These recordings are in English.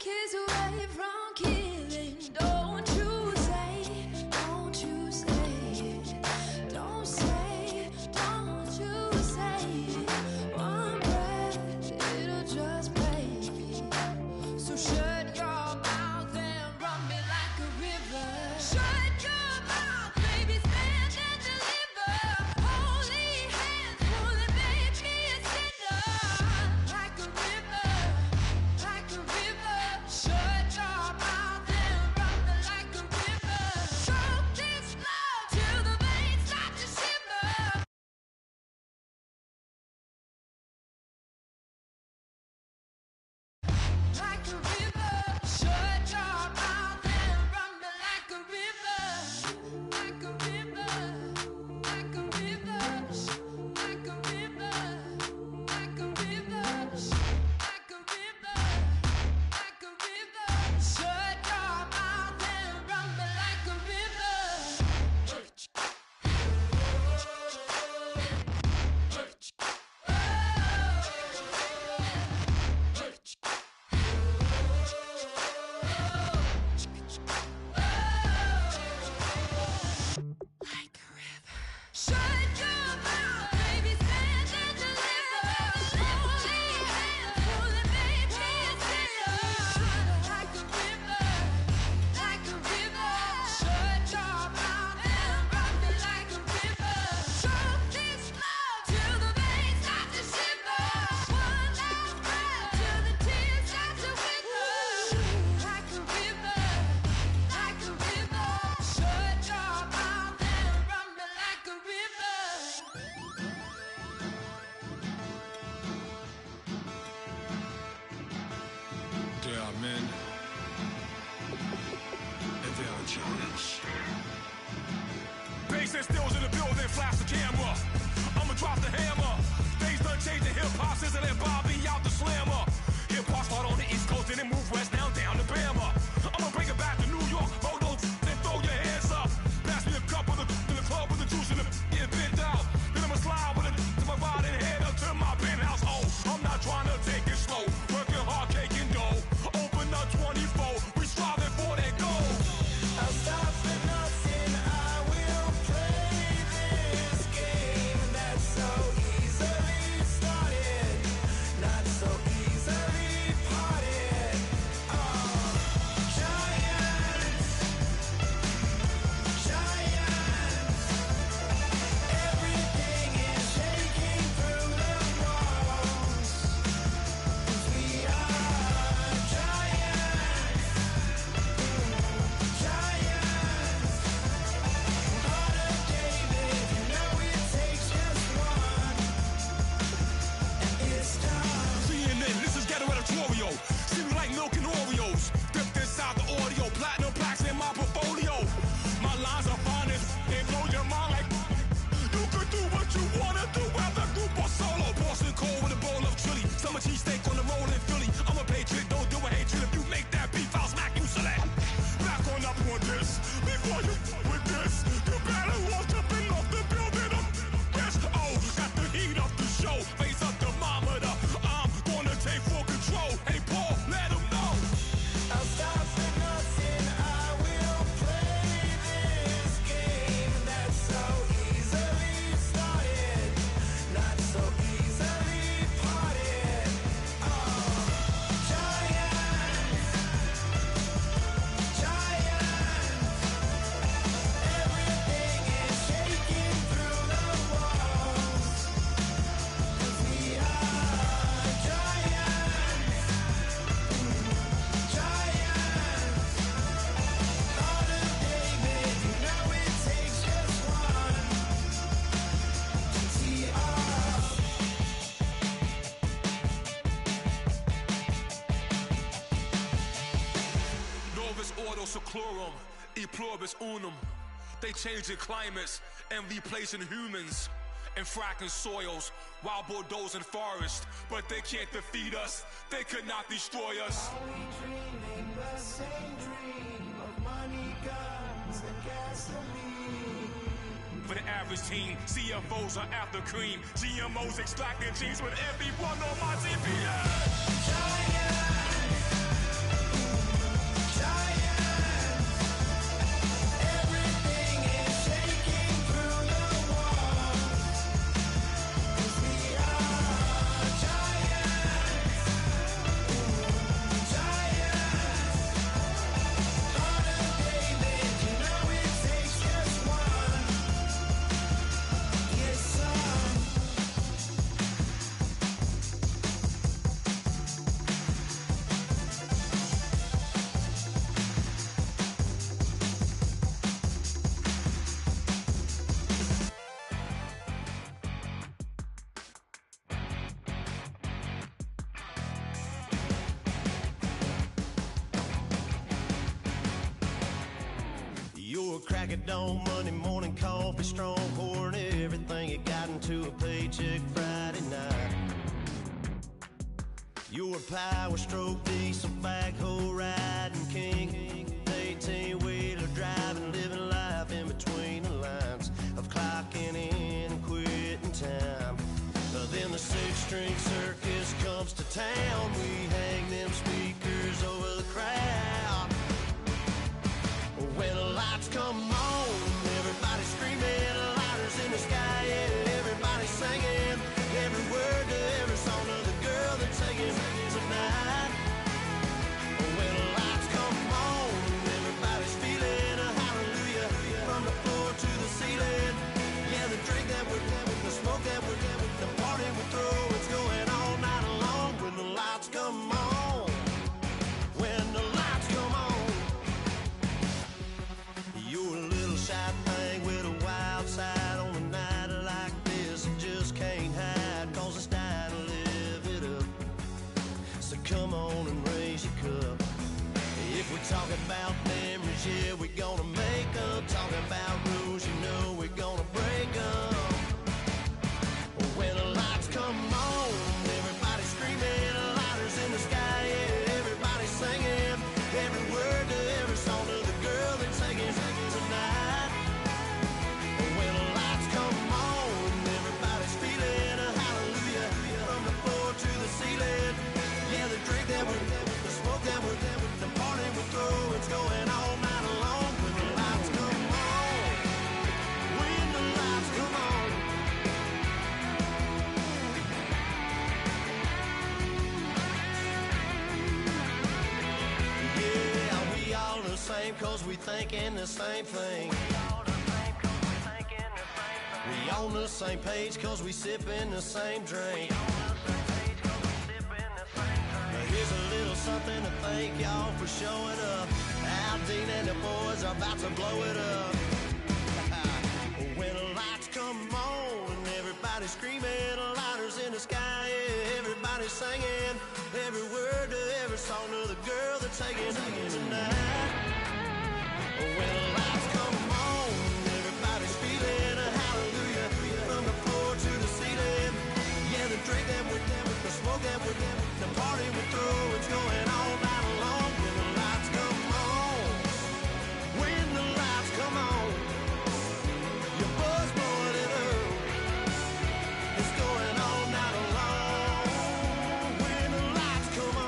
kids away from killing. Don't you say, don't you say, don't say, don't you say. One breath, it'll just break. So shut your mouth and run me like a river. Shut your mouth, baby, stand and deliver. Holy hands pulling, make me a sinner. Like a river, like a river. Shut your mouth and run me like a river. Choke this love till the veins start to shiver. Like a river, shut your mouth and run me like a river. Like a river, like a river, like a river, like a river, like a river, like a river. Shut your mouth and run me like a river. Like a river. Shut your mouth, baby, stand and deliver. Holy hands pulling, make me a sinner. Like a river, like a river. Shut your mouth and run me like a river. Choke this love till the veins start to shiver. One last breath till the tears start to wither. Like a river, like a river. Shut your mouth and run me like a river. There are men, and there are giants. Bass and stills in the building, flash the camera. I'ma drop the hammer. Things done changed in hip-hop, Sizzle and Bobby out the slammer. Hip-hop start on the East Coast and then move west, now down to Bama. I'ma bring it back to New York, hold those and throw your hands up. Pass me a cup of the in the club with the juice and the get bent out. Then I'ma slide with it to my body and head up to my penthouse. Oh, I'm not trying to take it slow, working hard, cake and dough. Open up 24, we striving for that goal. I'll stop for nothing, I will play this game that's so easily started, not so easily parted. Giants, giants, everything is shaking through the walls. 'Cause we are giants, giants. Heart of David, you know it takes just one, and it's time. CNN, this is ghetto editorial. See me like milk and Oreos. Dipped inside the audio, platinum plaques in my portfolio. My lines are finest, they blow your mind like you could do what you wanna do, whether group or solo. Boston cold with a bowl of chili, summer cheesesteak on the roll in Philly. I'm a patriot, don't do a hatred. If you make that beef, I'll smack you silly. Back on up on this, before you with this, you better walk up and off the building up. Yes, oh, got the heat up the show, face up the thermometer. I'm gonna take full control. Hey Paul, let him know. I'll stop for nothing, I will play this game that's so easily started, not so easily parted. Giants, giants, everything is shaking through the walls. 'Cause we are giants, giants. Heart of David, you know it takes just one to tee off. Novus ordo seclorum, e pluribus unum. They changing climates and replacing humans and fracking soils while bulldozing forests. But they can't defeat us, they could not destroy us. Are we dreaming the same dream of money, guns, and gasoline? For the average team, CFOs are after cream. GMOs extracting genes with everyone on my TPS. Giants, crack of dawn, Monday morning coffee, strong pouring everything you got into a paycheck Friday night. You're a power stroke, diesel backhoe riding king, 18-wheeler driving, living life in between the lines of clocking in and quitting time. Then the six-string circus comes to town. We hang them speakers over the crowd. When the lights come on, everybody screaming, lighters in the sky, yeah, everybody singing every word to every song of the girl they're taking tonight. When the lights come on, everybody's feeling a hallelujah from the floor to the ceiling. Yeah, the drink that we're having, the smoke that we're having, the party we throw, it's going all night long. When the lights come on, when the lights come on, you're a little shy thing with a wild side. On a night like this, you just can't hide, cause it's time to live it up. So come on and raise your cup. If we're talking about memories, yeah, we're gonna make up. Talking about rules, you know we're gonna break up. When the lights come on, everybody screaming, lighters in the sky, yeah, everybody singing every word to every song of the girl they're taking tonight. When the lights come on, everybody's feeling a hallelujah from the floor to the ceiling. Yeah, the drink that we're having, the smoke that we're having, the party we throw, it's going all night long. When the lights come on, when the lights come on. Yeah, we all the same cause we thinking the same thing. We on the same page cause we sipping the same drink. Now here's a little something to thank y'all for showing up. Al Dean and the boys are about to blow it up. When the lights come on and everybody's screaming, lighters in the sky, yeah, everybody's singing every word to every song of the girl they're taking tonight. When the lights come on, everybody's feeling a hallelujah from the floor to the ceiling. Yeah, the drink that we're having, the smoke that we're having, the party we throw, it's going all night long. When the lights come on, when the lights come on, your buzz blowing it up, it's going all night long. When the lights come on.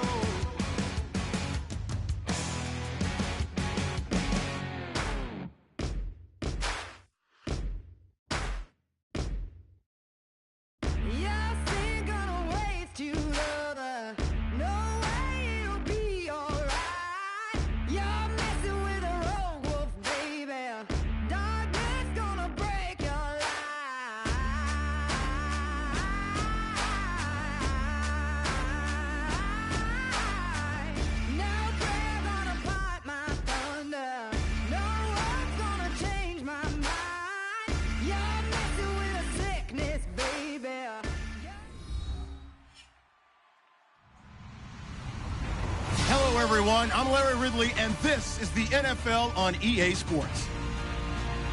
Yes, ain't gonna waste you, lover. No way it'll be alright. You're messing with a rogue wolf, baby. Darkness gonna break your life. No prayer gonna part my thunder. No one's gonna change my mind. You're messing with a sickness, baby. Hello, everyone. I'm Larry Ridley, and this is the NFL on EA Sports.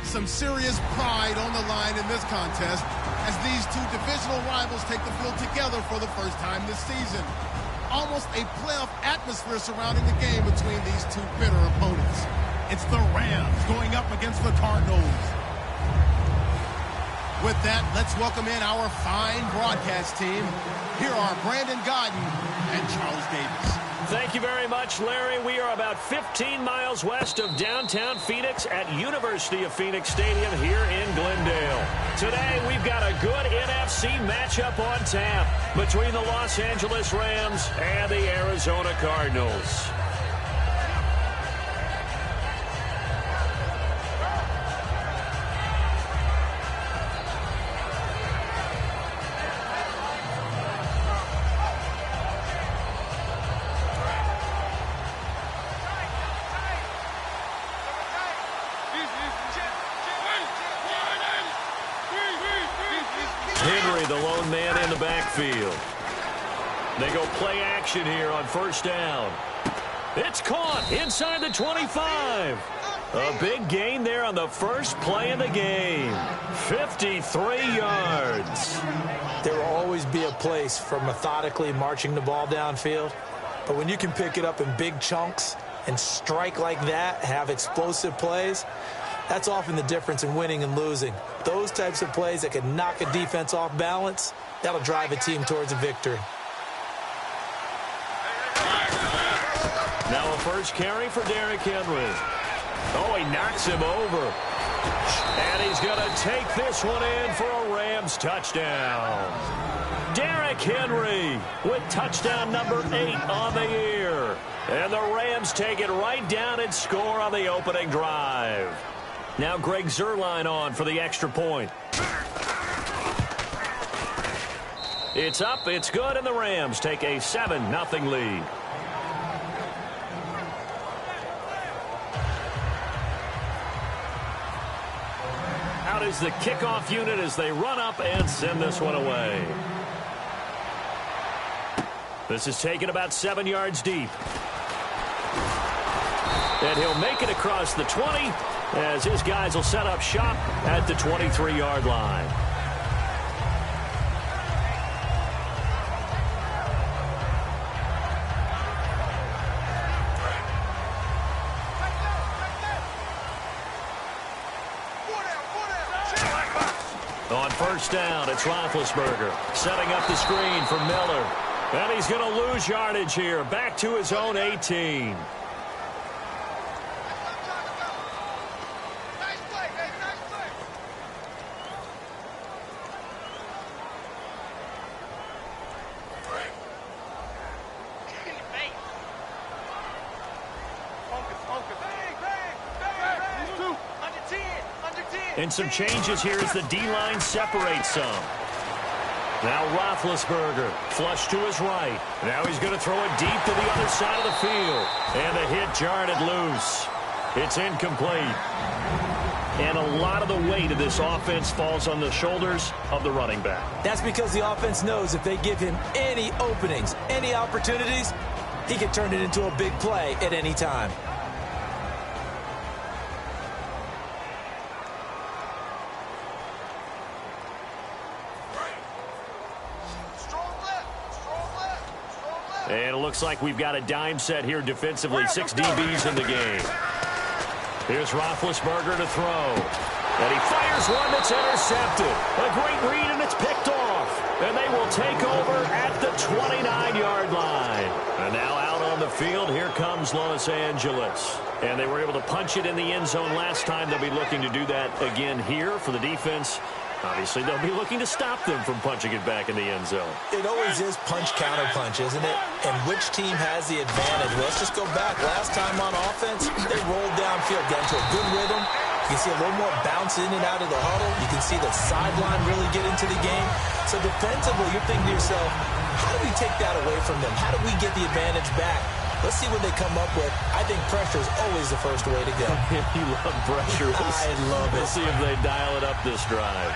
Some serious pride on the line in this contest as these two divisional rivals take the field together for the first time this season. Almost a playoff atmosphere surrounding the game between these two bitter opponents. It's the Rams going up against the Cardinals. With that, let's welcome in our fine broadcast team. Here are Brandon Godden and Charles Davis. Thank you very much, Larry. We are about 15 miles west of downtown Phoenix at University of Phoenix Stadium here in Glendale. Today, we've got a good NFC matchup on tap between the Los Angeles Rams and the Arizona Cardinals. Henry, the lone man in the backfield. They go play action here on first down. It's caught inside the 25. A big gain there on the first play of the game. 53 yards. There will always be a place for methodically marching the ball downfield. But when you can pick it up in big chunks and strike like that, have explosive plays, that's often the difference in winning and losing. Those types of plays that can knock a defense off balance, that'll drive a team towards a victory. Now a first carry for Derrick Henry. Oh, he knocks him over. And he's going to take this one in for a Rams touchdown. Derrick Henry with touchdown number 8 on the year. And the Rams take it right down and score on the opening drive. Now Greg Zuerlein on for the extra point. It's up, it's good, and the Rams take a 7-0 lead. Out is the kickoff unit as they run up and send this one away. This is taken about 7 yards deep. And he'll make it across the 20 as his guys will set up shop at the 23-yard line. On first down, it's Roethlisberger setting up the screen for Miller. And he's going to lose yardage here, back to his own 18. And some changes here as the D-line separates some. Now Roethlisberger, flush to his right. Now he's going to throw it deep to the other side of the field. And the hit jarred it loose. It's incomplete. And a lot of the weight of this offense falls on the shoulders of the running back. That's because the offense knows if they give him any openings, any opportunities, he can turn it into a big play at any time. And it looks like we've got a dime set here defensively. 6 DBs in the game. Here's Roethlisberger to throw. And he fires one that's intercepted. A great read, and it's picked off. And they will take over at the 29-yard line. And now out on the field, here comes Los Angeles. And they were able to punch it in the end zone last time. They'll be looking to do that again here for the defense. Obviously, they'll be looking to stop them from punching it back in the end zone. It always is punch-counter-punch, isn't it? And which team has the advantage? Well, let's just go back. Last time on offense, they rolled downfield, got into a good rhythm. You can see a little more bounce in and out of the huddle. You can see the sideline really get into the game. So defensively, you're thinking to yourself, how do we take that away from them? How do we get the advantage back? Let's see what they come up with. I think pressure is always the first way to go. You love pressure. I love it. We'll see if they dial it up this drive.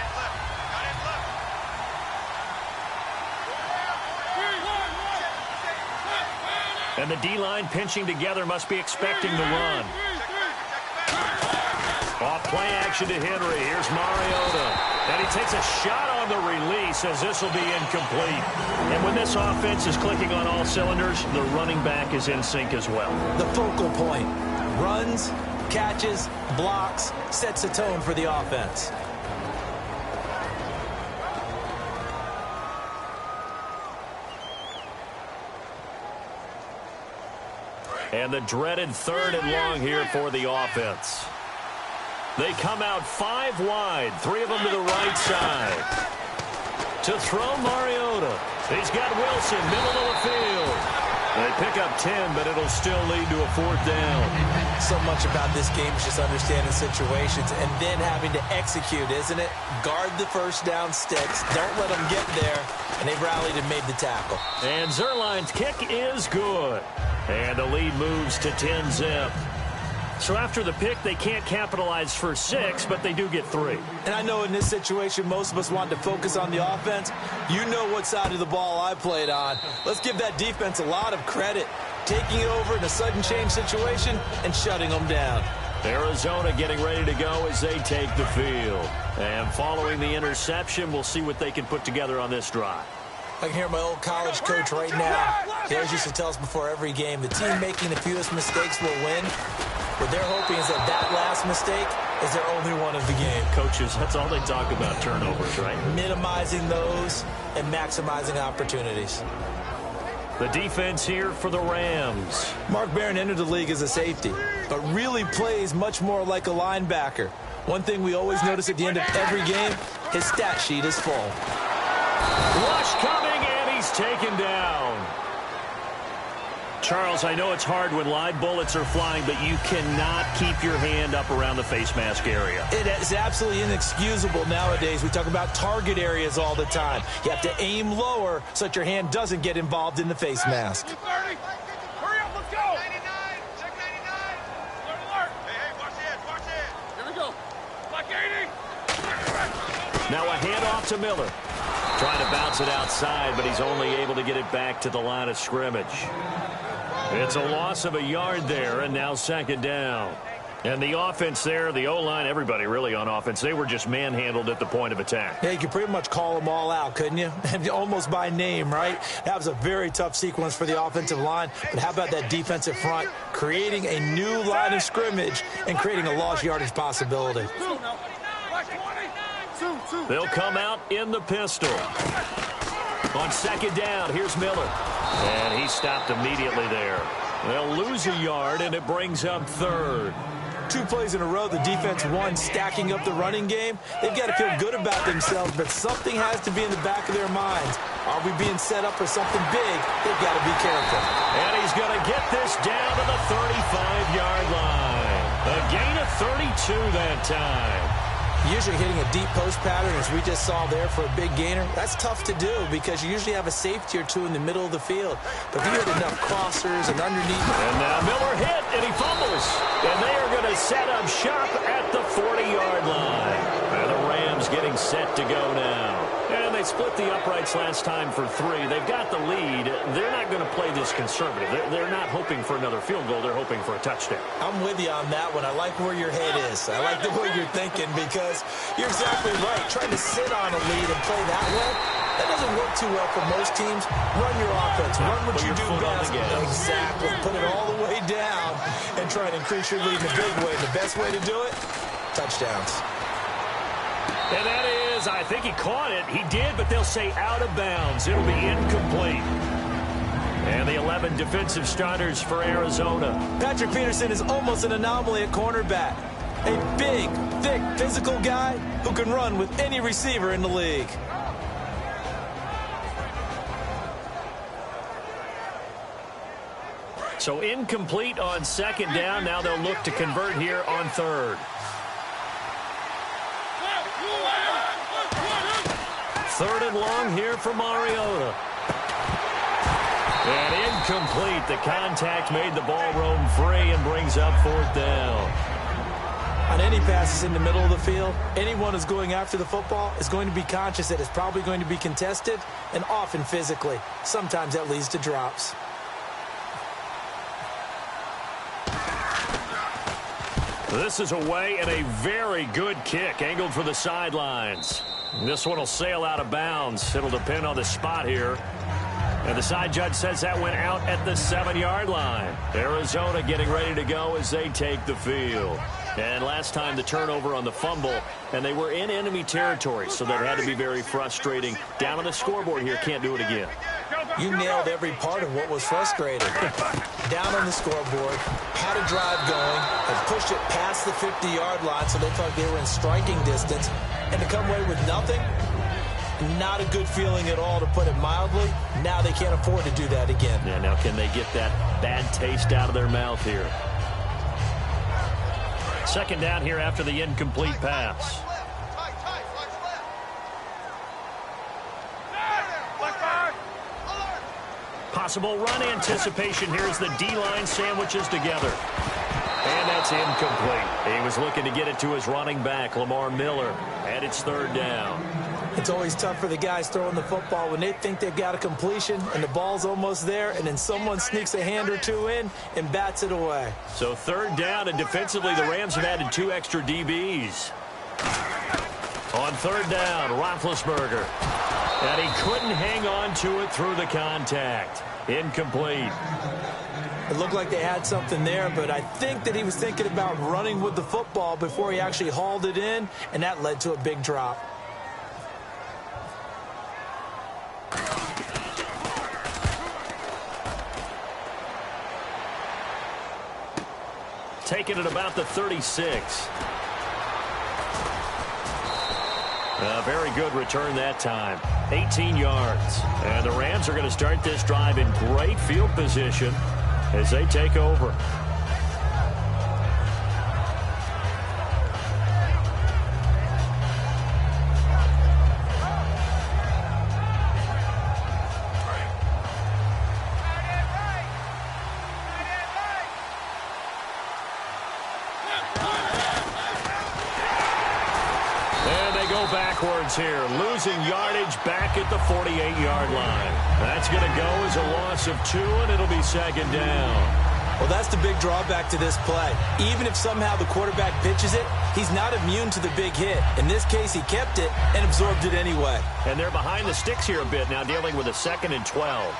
And the D-line pinching together must be expecting the run. Off play action to Henry. Here's Mariota. And he takes a shot on the release as this will be incomplete. And when this offense is clicking on all cylinders, the running back is in sync as well. The focal point. Runs, catches, blocks, sets a tone for the offense. And the dreaded 3rd and long here for the offense. They come out 5 wide, 3 of them to the right side. To throw Mariota. He's got Wilson, middle of the field. They pick up 10, but it'll still lead to a 4th down. So much about this game is just understanding situations and then having to execute, isn't it? Guard the first down sticks. Don't let them get there. And they rallied and made the tackle. And Zuerlein's kick is good. And the lead moves to 10-zip. So after the pick, they can't capitalize for 6, but they do get 3. And I know in this situation, most of us want to focus on the offense. You know what side of the ball I played on. Let's give that defense a lot of credit. Taking it over in a sudden change situation and shutting them down. Arizona getting ready to go as they take the field. And following the interception, we'll see what they can put together on this drive. I can hear my old college coach right now. He always used to tell us before every game, the team making the fewest mistakes will win. What they're hoping is that last mistake is their only one of the game. Coaches, that's all they talk about, turnovers, right? Minimizing those and maximizing opportunities. The defense here for the Rams. Mark Barron entered the league as a safety, but really plays much more like a linebacker. One thing we always notice at the end of every game, his stat sheet is full. Rush coming, and he's taken down. Charles, I know it's hard when live bullets are flying, but you cannot keep your hand up around the face mask area. It is absolutely inexcusable nowadays. We talk about target areas all the time. You have to aim lower so that your hand doesn't get involved in the face mask. 30. Hurry up, let's go. 99, check 99. Alert. Hey, watch it. Here we go. Black 80. Now a handoff to Miller. Trying to bounce it outside, but he's only able to get it back to the line of scrimmage. It's a loss of a yard there, and now second down. And the offense there, the O-line, everybody really on offense, they were just manhandled at the point of attack. Yeah, you could pretty much call them all out, couldn't you? Almost by name, right? That was a very tough sequence for the offensive line. But how about that defensive front creating a new line of scrimmage and creating a lost yardage possibility? They'll come out in the pistol. On second down, here's Miller. And he stopped immediately there. They'll lose a yard, and it brings up third. 2 plays in a row, the defense won, stacking up the running game. They've got to feel good about themselves, but something has to be in the back of their minds. Are we being set up for something big? They've got to be careful. And he's going to get this down to the 35-yard line. A gain of 32 that time. Usually hitting a deep post pattern, as we just saw there for a big gainer, that's tough to do because you usually have a safety or two in the middle of the field. But if you hit enough crossers and underneath. And now Miller hit, and he fumbles. And they are going to set up shop at the 40-yard line. And the Rams getting set to go now. And they split the uprights last time for 3. They've got the lead. They're not going to play this conservative. They're not hoping for another field goal. They're hoping for a touchdown. I'm with you on that one. I like where your head is. I like the way you're thinking because you're exactly right. Trying to sit on a lead and play that way, that doesn't work too well for most teams. Run your offense. Run what you do best. Exactly. Put it all the way down and try and increase your lead in a big way. The best way to do it, touchdowns. And that is, I think he caught it. He did, but they'll say out of bounds. It'll be incomplete. And the 11 defensive starters for Arizona. Patrick Peterson is almost an anomaly at cornerback. A big, thick, physical guy who can run with any receiver in the league. So incomplete on second down. Now they'll look to convert here on third. Third and long here for Mariota. And incomplete. The contact made the ball roam free and brings up fourth down. On any passes in the middle of the field, anyone who's going after the football is going to be conscious that it's probably going to be contested and often physically. Sometimes that leads to drops. This is away and a very good kick angled for the sidelines. This one will sail out of bounds. It'll depend on the spot here. And the side judge says that went out at the 7-yard line. Arizona getting ready to go as they take the field. And last time the turnover on the fumble, and they were in enemy territory, so that had to be very frustrating. Down on the scoreboard here, can't do it again. You nailed every part of what was frustrating. Down on the scoreboard, had a drive going, had pushed it past the 50-yard line so they thought they were in striking distance, and to come away with nothing, not a good feeling at all, to put it mildly. Now they can't afford to do that again. Yeah, now can they get that bad taste out of their mouth here? Second down here after the incomplete pass. Possible run anticipation here as the D-line sandwiches together. And that's incomplete. He was looking to get it to his running back, Lamar Miller, and it's third down. It's always tough for the guys throwing the football when they think they've got a completion and the ball's almost there, and then someone sneaks a hand or two in and bats it away. So third down, and defensively the Rams have added 2 extra DBs. On third down, Roethlisberger. And he couldn't hang on to it through the contact. Incomplete. It looked like they had something there, but I think that he was thinking about running with the football before he actually hauled it in, and that led to a big drop. Taken at about the 36. A very good return that time. 18 yards. And the Rams are going to start this drive in great field position as they take over. Backwards here, losing yardage back at the 48-yard line. That's going to go as a loss of 2, and it'll be second down. Well, that's the big drawback to this play. Even if somehow the quarterback pitches it, he's not immune to the big hit. In this case, he kept it and absorbed it anyway. And they're behind the sticks here a bit now, dealing with a 2nd and 12.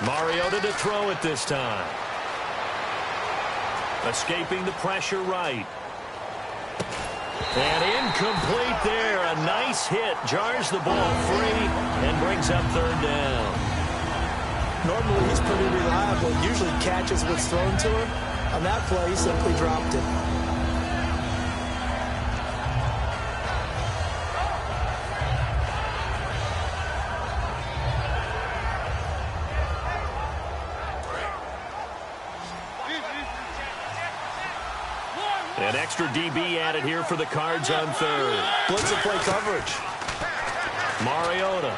Mariota to throw it this time. Escaping the pressure right. And incomplete there. A nice hit. Jars the ball free and brings up third down. Normally he's pretty reliable. Usually catches what's thrown to him. On that play, he simply dropped it. An extra DB added here for the Cards on third. Blitz play coverage. Mariota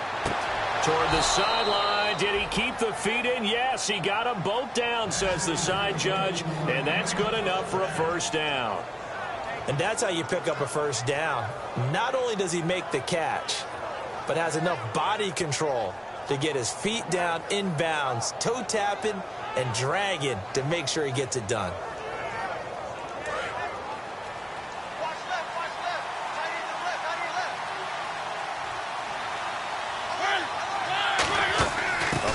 toward the sideline. Did he keep the feet in? Yes, he got them both down, says the side judge, and that's good enough for a first down. And that's how you pick up a first down. Not only does he make the catch, but has enough body control to get his feet down inbounds, toe tapping and dragging to make sure he gets it done.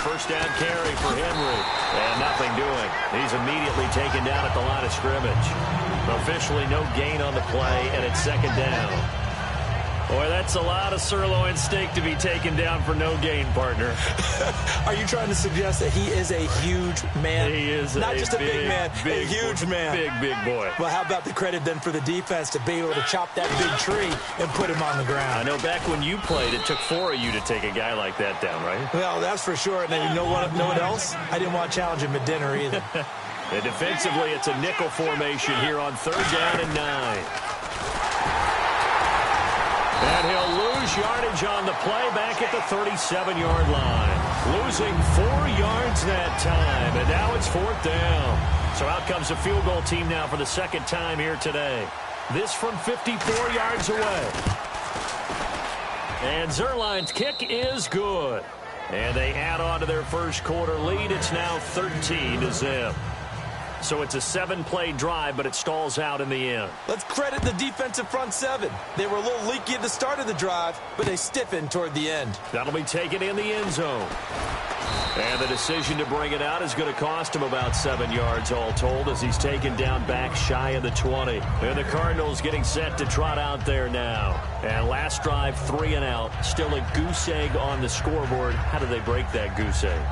First down carry for Henry. And nothing doing. He's immediately taken down at the line of scrimmage. Officially no gain on the play, and it's second down. Boy, that's a lot of sirloin steak to be taken down for no gain, partner. Are you trying to suggest that he is a huge man? He is not just a big man, a huge man. Big boy. Well, how about the credit then for the defense to be able to chop that big tree and put him on the ground? I know back when you played, it took 4 of you to take a guy like that down, right? Well, that's for sure. And then you know what else? I didn't want to challenge him at dinner either. And defensively, it's a nickel formation here on third down and 9. And he'll lose yardage on the play back at the 37-yard line. Losing 4 yards that time, and now it's fourth down. So out comes a field goal team now for the second time here today. This from 54 yards away. And Zerline's kick is good. And they add on to their first quarter lead. It's now 13-0. So it's a 7-play drive, but it stalls out in the end. Let's credit the defensive front seven. They were a little leaky at the start of the drive, but they stiffened toward the end. That'll be taken in the end zone. And the decision to bring it out is going to cost him about 7 yards all told as he's taken down back shy of the 20. And the Cardinals getting set to trot out there now. And last drive, 3 and out. Still a goose egg on the scoreboard. How do they break that goose egg?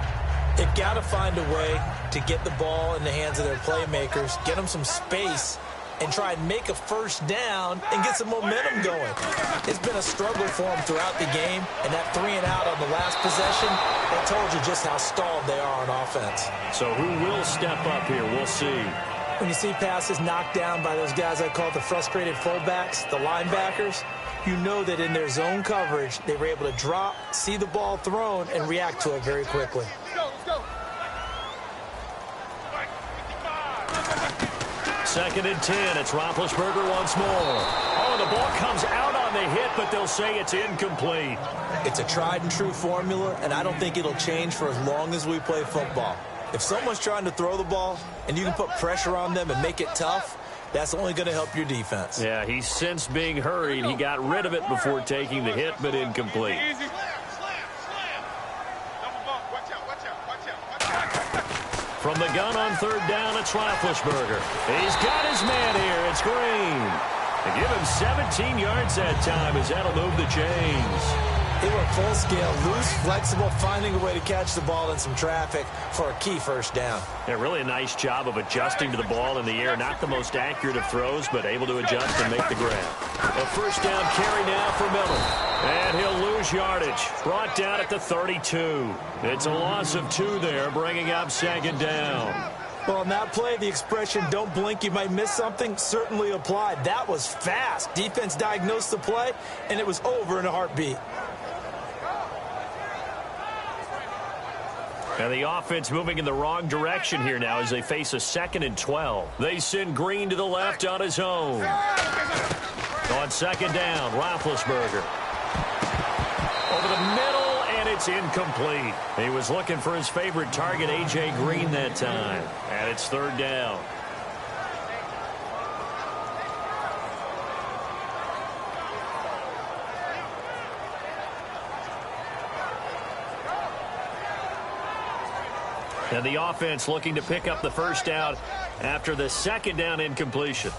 They've got to find a way to get the ball in the hands of their playmakers, get them some space, and try and make a first down and get some momentum going. It's been a struggle for them throughout the game, and that 3 and out on the last possession, that told you just how stalled they are on offense. So who will step up here? We'll see. When you see passes knocked down by those guys I call the frustrated fullbacks, the linebackers, you know that in their zone coverage, they were able to drop, see the ball thrown, and react to it very quickly. Second and 10. It's Roethlisberger once more. Oh, the ball comes out on the hit, but they'll say it's incomplete. It's a tried-and-true formula, and I don't think it'll change for as long as we play football. If someone's trying to throw the ball and you can put pressure on them and make it tough, that's only going to help your defense. Yeah, he sensed being hurried. He got rid of it before taking the hit, but incomplete. From the gun on third down, it's Roethlisberger. He's got his man here. It's Green. They give him 17 yards that time as that'll move the chains. They were full scale, loose, flexible, finding a way to catch the ball in some traffic for a key first down. Yeah, really a nice job of adjusting to the ball in the air. Not the most accurate of throws, but able to adjust and make the grab. A first down carry now for Miller. And he'll lose yardage. Brought down at the 32. It's a loss of 2 there, bringing up second down. Well, on that play, the expression, don't blink, you might miss something, certainly applied. That was fast. Defense diagnosed the play, and it was over in a heartbeat. And the offense moving in the wrong direction here now as they face a 2nd and 12. They send Green to the left on his own. On second down, Roethlisberger. Over the middle, and it's incomplete. He was looking for his favorite target, A.J. Green, that time. And it's third down. And the offense looking to pick up the first down after the second down incompletion.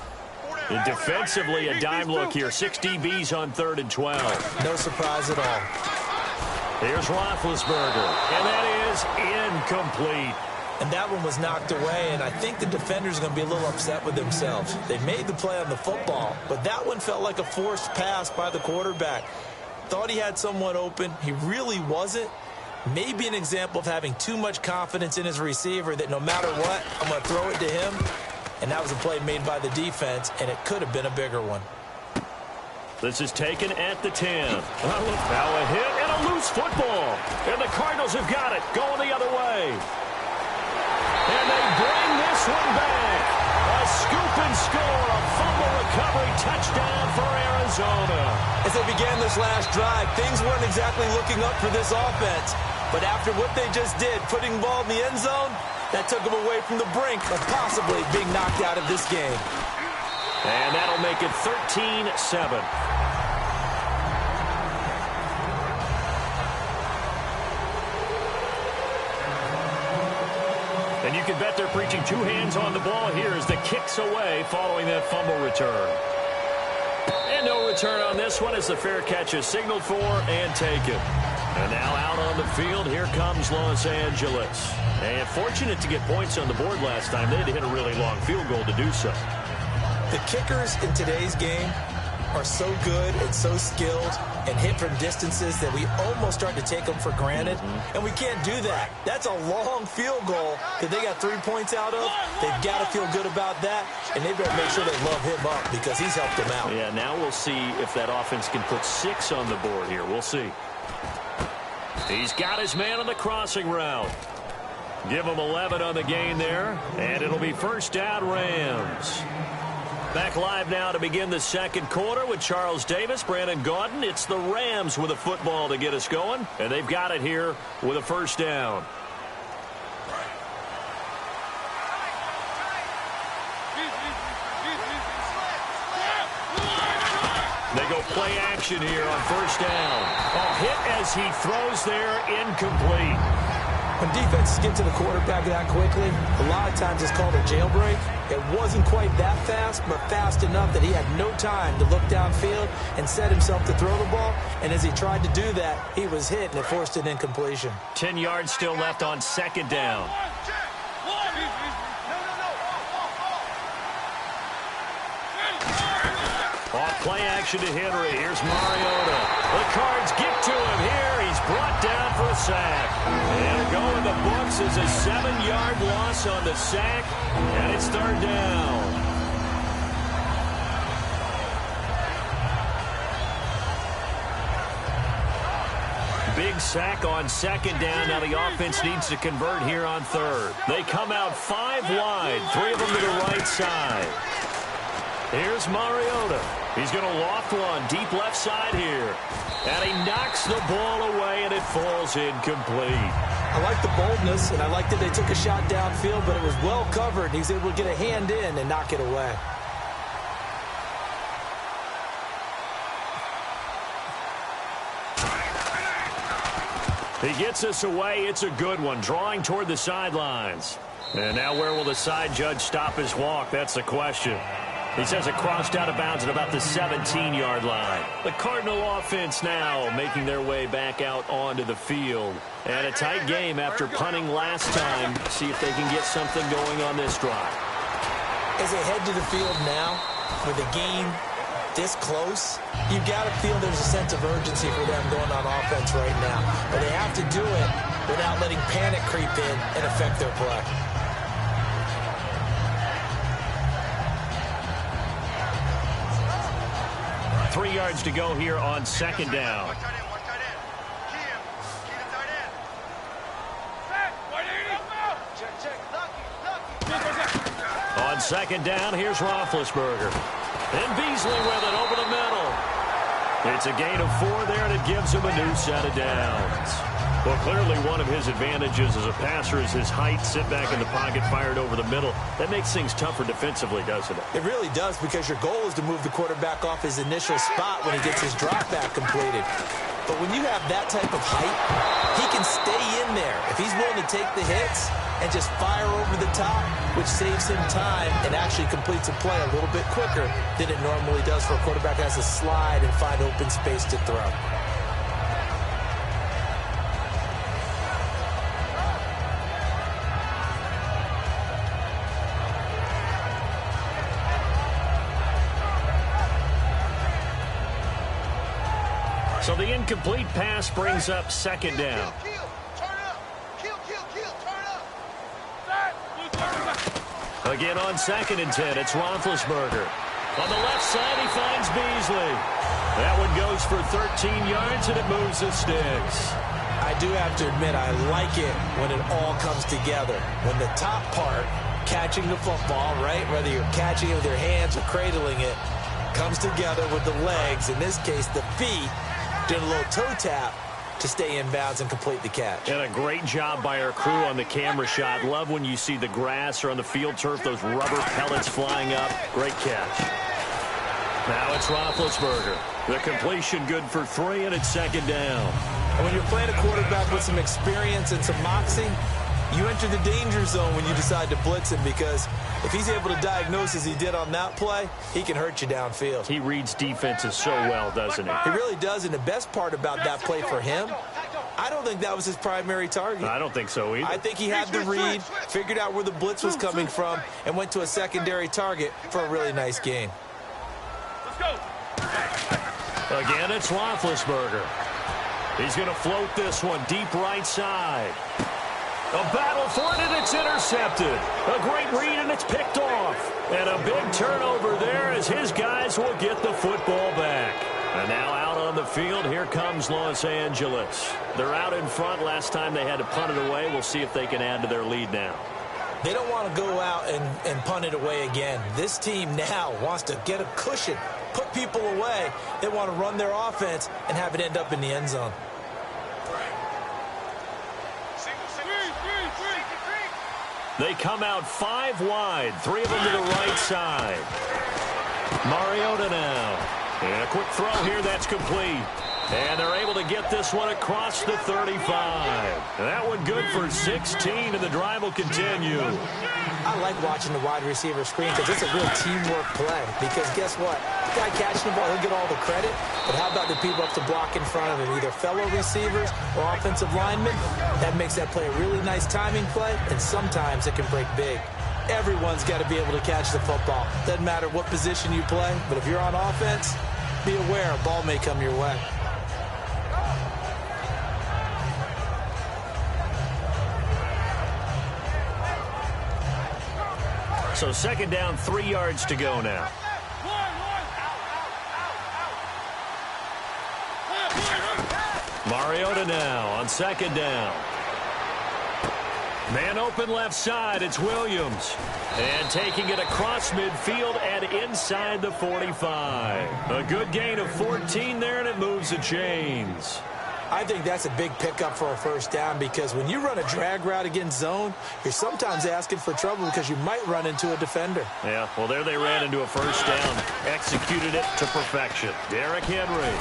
And defensively, a dime look here. 6 DBs on 3rd and 12. No surprise at all. Here's Roethlisberger, and that is incomplete. And that one was knocked away, and I think the defenders are going to be a little upset with themselves. They made the play on the football, but that one felt like a forced pass by the quarterback. Thought he had someone open. He really wasn't. Maybe an example of having too much confidence in his receiver that no matter what, I'm going to throw it to him. And that was a play made by the defense, and it could have been a bigger one. This is taken at the 10. Now a hit and a loose football. And the Cardinals have got it, going the other way. And they bring this one back. A scoop and score, a fumble recovery touchdown for Arizona. As they began this last drive, things weren't exactly looking up for this offense. But after what they just did, putting the ball in the end zone, that took them away from the brink of possibly being knocked out of this game. And that'll make it 13-7. And you can bet they're preaching 2 hands on the ball here as the kick's away following that fumble return. And no return on this one as the fair catch is signaled for and taken. And now out on the field, here comes Los Angeles. And fortunate to get points on the board last time. They had to hit a really long field goal to do so. The kickers in today's game are so good and so skilled and hit from distances that we almost start to take them for granted. And we can't do that. That's a long field goal that they got 3 points out of. They've got to feel good about that, and they better make sure they love him up because he's helped them out. Yeah, now we'll see if that offense can put 6 on the board here. We'll see. He's got his man on the crossing route. Give him 11 on the gain there, and it'll be first down Rams. Back live now to begin the second quarter with Charles Davis, Brandon Gaudin. It's the Rams with a football to get us going, and they've got it here with a first down. They go play action here on first down. A hit as he throws there, incomplete. When defenses get to the quarterback that quickly, a lot of times it's called a jailbreak. It wasn't quite that fast, but fast enough that he had no time to look downfield and set himself to throw the ball. And as he tried to do that, he was hit, and it forced an incompletion. 10 yards still left on second down. Off play action to Henry. Here's Mariota. The Cards get to him here. He's brought down for a sack. And a go in the books is a 7-yard loss on the sack. And it's 3rd down. Big sack on 2nd down. Now the offense needs to convert here on 3rd. They come out 5 wide. 3 of them to the right side. Here's Mariota. He's going to loft one deep left side here. And he knocks the ball away, and it falls incomplete. I like the boldness, and I like that they took a shot downfield, but it was well covered. He was able to get a hand in and knock it away. He gets us away. It's a good one, drawing toward the sidelines. And now where will the side judge stop his walk? That's the question. He says it crossed out of bounds at about the 17-yard line. The Cardinal offense now making their way back out onto the field. And a tight game after punting last time. See if they can get something going on this drive. As they head to the field now, with a game this close, you've got to feel there's a sense of urgency for them going on offense right now. But they have to do it without letting panic creep in and affect their play. Three yards to go here on 2nd down. On 2nd down, here's Roethlisberger. And Beasley with it over the middle. It's a gain of 4 there, and it gives him a new set of downs. Well, clearly one of his advantages as a passer is his height. Sit back in the pocket, fired over the middle. That makes things tougher defensively, doesn't it? It really does, because your goal is to move the quarterback off his initial spot when he gets his drop back completed. But when you have that type of height, he can stay in there. If he's willing to take the hits and just fire over the top, which saves him time and actually completes a play a little bit quicker than it normally does for a quarterback that has to slide and find open space to throw. So the incomplete pass brings up 2nd down. Again on 2nd and 10, it's Roethlisberger. On the left side, he finds Beasley. That one goes for 13 yards, and it moves the sticks. I do have to admit, I like it when it all comes together. When the top part, catching the football, right, whether you're catching it with your hands or cradling it, comes together with the legs, in this case the feet, doing a little toe tap to stay in bounds and complete the catch. And a great job by our crew on the camera shot. Love when you see the grass or on the field turf, those rubber pellets flying up. Great catch. Now it's Roethlisberger. The completion good for 3, and it's 2nd down. And when you're playing a quarterback with some experience and some moxie, you enter the danger zone when you decide to blitz him, because if he's able to diagnose as he did on that play, he can hurt you downfield. He reads defenses so well, doesn't he? He really does, and the best part about that play for him, I don't think that was his primary target. I don't think so either. I think he had the read, figured out where the blitz was coming from, and went to a secondary target for a really nice gain. Let's go. Again, it's Roethlisberger. He's going to float this one deep right side. A battle for it, and it's intercepted. A great read, and it's picked off. And a big turnover there as his guys will get the football back. And now out on the field, here comes Los Angeles. They're out in front. Last time they had to punt it away. We'll see if they can add to their lead now. They don't want to go out and punt it away again. This team now wants to get a cushion, put people away. They want to run their offense and have it end up in the end zone. They come out 5 wide, 3 of them to the right side. Mariota now. And a quick throw here, that's complete. And they're able to get this one across the 35. And that one good for 16, and the drive will continue. I like watching the wide receiver screen because it's a real teamwork play. Because guess what? The guy catching the ball, he'll get all the credit. But how about the people up to block in front of him, either fellow receivers or offensive linemen? That makes that play a really nice timing play, and sometimes it can break big. Everyone's got to be able to catch the football. Doesn't matter what position you play, but if you're on offense, be aware a ball may come your way. So second down, 3 yards to go now. Mariota now on second down. Man open left side, it's Williams. And taking it across midfield and inside the 45. A good gain of 14 there, and it moves the chains. I think that's a big pickup for a first down because when you run a drag route against zone, you're sometimes asking for trouble because you might run into a defender. Yeah, well, there they ran into a first down. Executed it to perfection. Derrick Henry.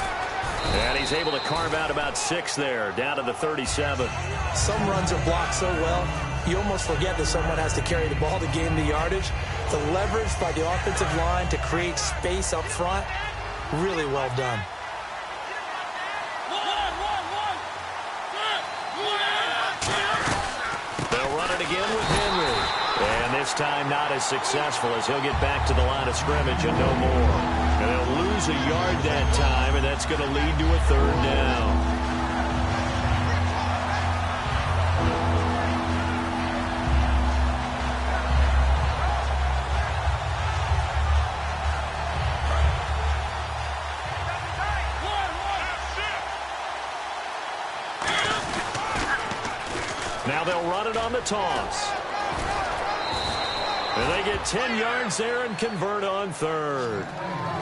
And he's able to carve out about 6 there, down to the 37. Some runs are blocked so well, you almost forget that someone has to carry the ball to gain the yardage. The leverage by the offensive line to create space up front, really well done. They'll run it again with Henry. And this time not as successful as he'll get back to the line of scrimmage and no more. And they'll lose a yard that time, and that's going to lead to a third down. Now they'll run it on the toss. And they get 10 yards there and convert on third.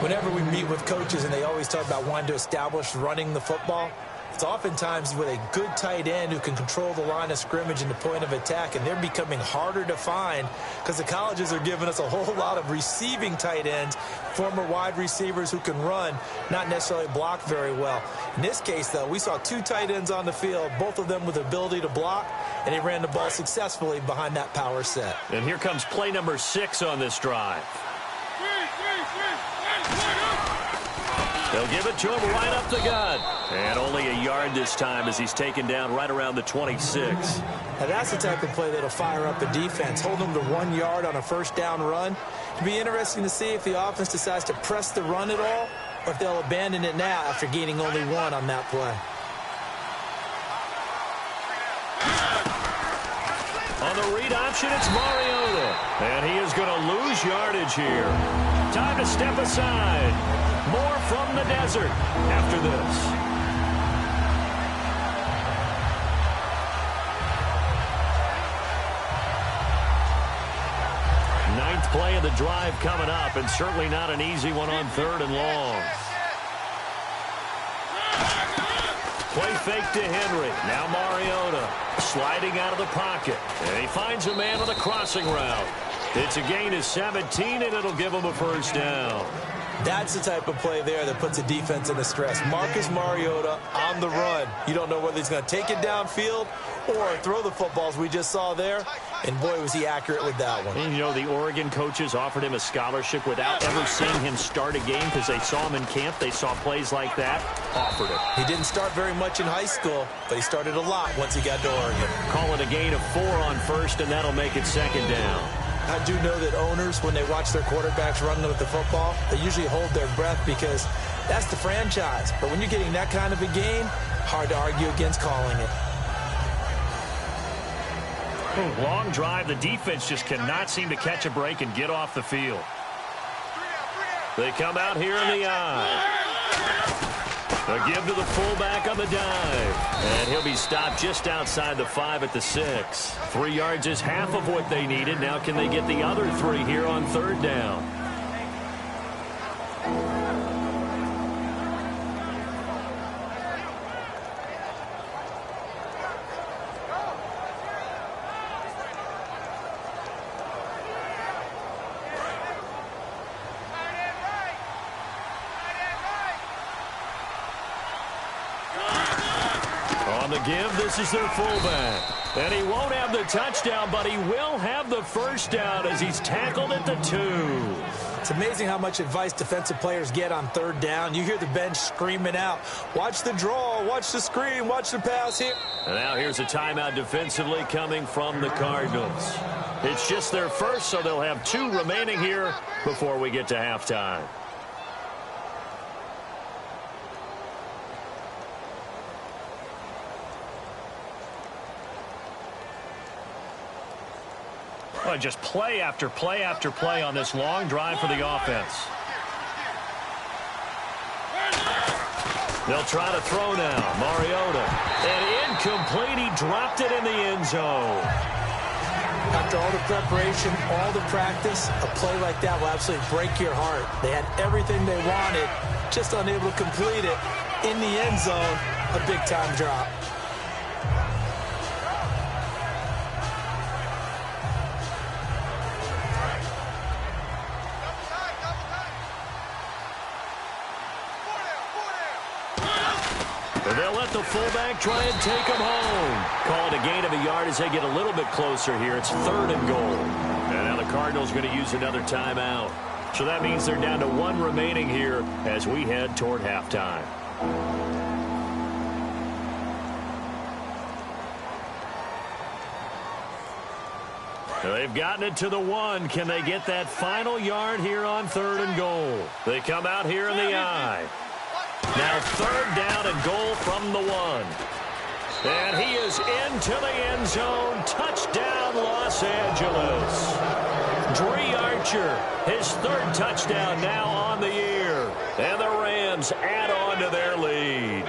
Whenever we meet with coaches and they always talk about wanting to establish running the football, it's oftentimes with a good tight end who can control the line of scrimmage and the point of attack, and they're becoming harder to find because the colleges are giving us a whole lot of receiving tight ends, former wide receivers who can run, not necessarily block very well. In this case, though, we saw 2 tight ends on the field, both of them with the ability to block, and they ran the ball successfully behind that power set. And here comes play number 6 on this drive. They'll give it to him right up the gut. And only a yard this time as he's taken down right around the 26. Now that's the type of play that'll fire up a defense. Hold them to 1 yard on a first down run. It'll be interesting to see if the offense decides to press the run at all or if they'll abandon it now after gaining only 1 on that play. On the read option, it's Mariota. And he is going to lose yardage here. Time to step aside. More from the desert after this. Ninth play of the drive coming up, and certainly not an easy one on third and long. Play fake to Henry. Now Mariota sliding out of the pocket. And he finds a man on the crossing route. It's a gain of 17, and it'll give him a first down. That's the type of play there that puts a defense into stress. Marcus Mariota on the run. You don't know whether he's going to take it downfield or throw the footballs we just saw there. And, boy, was he accurate with that one. And, you know, the Oregon coaches offered him a scholarship without ever seeing him start a game because they saw him in camp. They saw plays like that, offered it. He didn't start very much in high school, but he started a lot once he got to Oregon. Call it a gain of 4 on first, and that'll make it second down. I do know that owners, when they watch their quarterbacks run with the football, they usually hold their breath because that's the franchise. But when you're getting that kind of a gain, hard to argue against calling it. Long drive. The defense just cannot seem to catch a break and get off the field. They come out here in the eye. A give to the fullback on the dive. And he'll be stopped just outside the 5 at the 6. 3 yards is half of what they needed. Now can they get the other 3 here on third down? On the give, this is their fullback. And he won't have the touchdown, but he will have the first down as he's tackled at the 2. It's amazing how much advice defensive players get on third down. You hear the bench screaming out, watch the draw, watch the screen, watch the pass here. And now here's a timeout defensively coming from the Cardinals. It's just their first, so they'll have 2 remaining here before we get to halftime. Well, just play after play after play on this long drive for the offense. They'll try to throw now. Mariota. And incomplete. He dropped it in the end zone. After all the preparation, all the practice, a play like that will absolutely break your heart. They had everything they wanted, just unable to complete it. In the end zone, a big-time drop. They'll let the fullback try and take him home. Call it a gain of a yard as they get a little bit closer here. It's 3rd and goal. And now the Cardinals are going to use another timeout. So that means they're down to 1 remaining here as we head toward halftime. They've gotten it to the 1. Can they get that final yard here on 3rd and goal? They come out here in the I. Now 3rd down and goal from the 1. And he is into the end zone. Touchdown, Los Angeles. Dree Archer, his 3rd touchdown now on the year. And the Rams add on to their lead.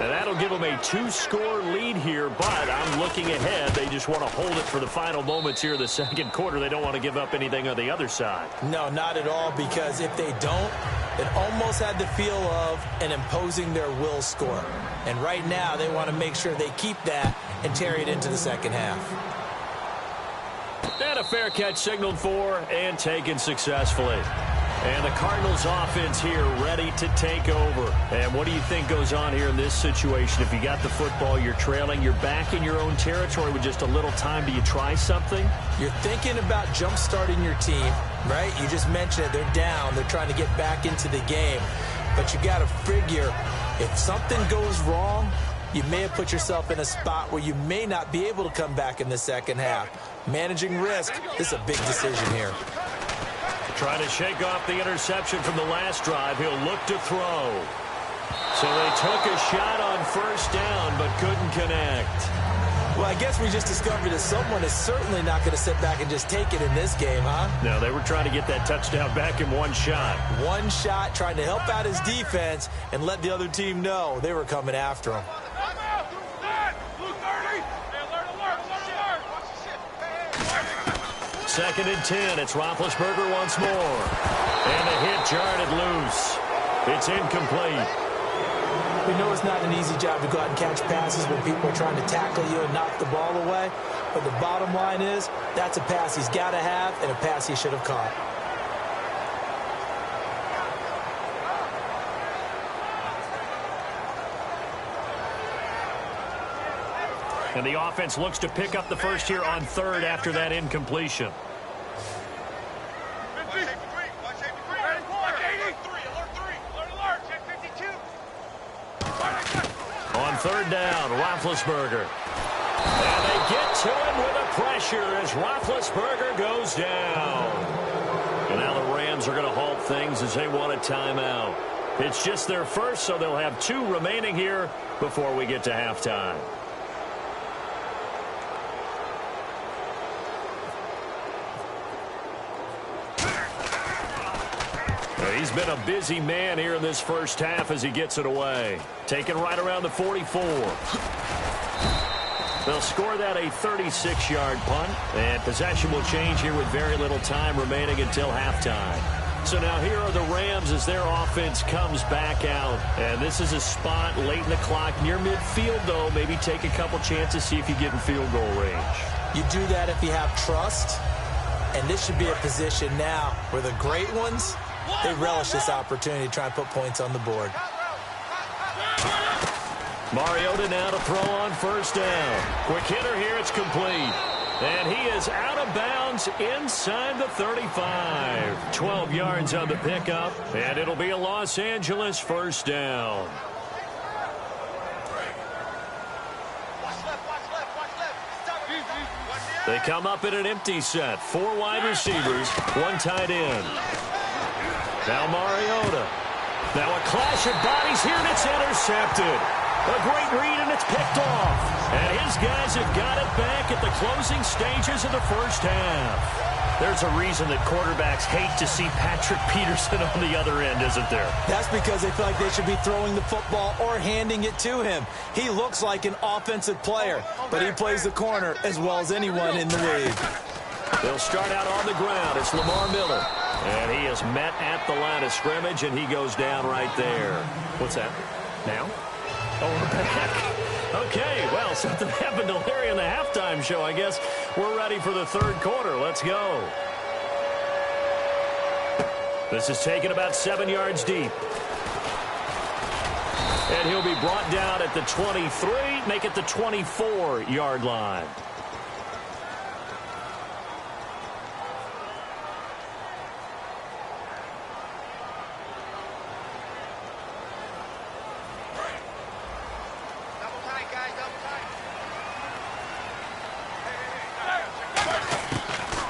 And that'll give them a 2-score lead here, but I'm looking ahead. They just want to hold it for the final moments here in the 2nd quarter. They don't want to give up anything on the other side. No, not at all, because if they don't, it almost had the feel of an imposing their will score. And right now, they want to make sure they keep that and carry it into the 2nd half. And a fair catch signaled for and taken successfully. And the Cardinals offense here ready to take over. And what do you think goes on here in this situation? If you got the football, you're trailing, you're back in your own territory with just a little time. Do you try something? You're thinking about jump-starting your team, right? You just mentioned it. They're down. They're trying to get back into the game. But you got to figure, if something goes wrong, you may have put yourself in a spot where you may not be able to come back in the 2nd half. Managing risk, this is a big decision here. Trying to shake off the interception from the last drive. He'll look to throw. So they took a shot on 1st down, but couldn't connect. Well, I guess we just discovered that someone is certainly not going to sit back and just take it in this game, huh? No, they were trying to get that touchdown back in 1 shot. 1 shot, trying to help out his defense and let the other team know they were coming after him. 2nd and 10. It's Roethlisberger once more. And the hit jarred loose. It's incomplete. We know it's not an easy job to go out and catch passes when people are trying to tackle you and knock the ball away. But the bottom line is, that's a pass he's got to have and a pass he should have caught. And the offense looks to pick up the first here on 3rd after that incompletion. On 3rd down, Roethlisberger. And they get to him with a pressure as Roethlisberger goes down. And now the Rams are going to halt things as they want a timeout. It's just their first, so they'll have 2 remaining here before we get to halftime. He's been a busy man here in this first half as he gets it away. Taken right around the 44. They'll score that a 36-yard punt. And possession will change here with very little time remaining until halftime. So now here are the Rams as their offense comes back out. And this is a spot late in the clock near midfield, though. Maybe take a couple chances, see if you get in field goal range. You do that if you have trust. And this should be a position now where the great ones, they relish this opportunity to try and put points on the board. Mariota now to throw on 1st down. Quick hitter here, it's complete. And he is out of bounds inside the 35. 12 yards on the pickup, and it'll be a Los Angeles 1st down. They come up in an empty set. 4 wide receivers, 1 tight end. Now Mariota. Now a clash of bodies here, and it's intercepted. A great read, and it's picked off. And his guys have got it back at the closing stages of the first half. There's a reason that quarterbacks hate to see Patrick Peterson on the other end, isn't there? That's because they feel like they should be throwing the football or handing it to him. He looks like an offensive player, but he plays the corner as well as anyone in the league. They'll start out on the ground. It's Lamar Miller. And he is met at the line of scrimmage, and he goes down right there. What's that? Now? Oh, we're back. Okay, well, something happened to Larry in the halftime show, I guess. We're ready for the third quarter. Let's go. This is taken about 7 yards deep. And he'll be brought down at the 23, make it the 24-yard line.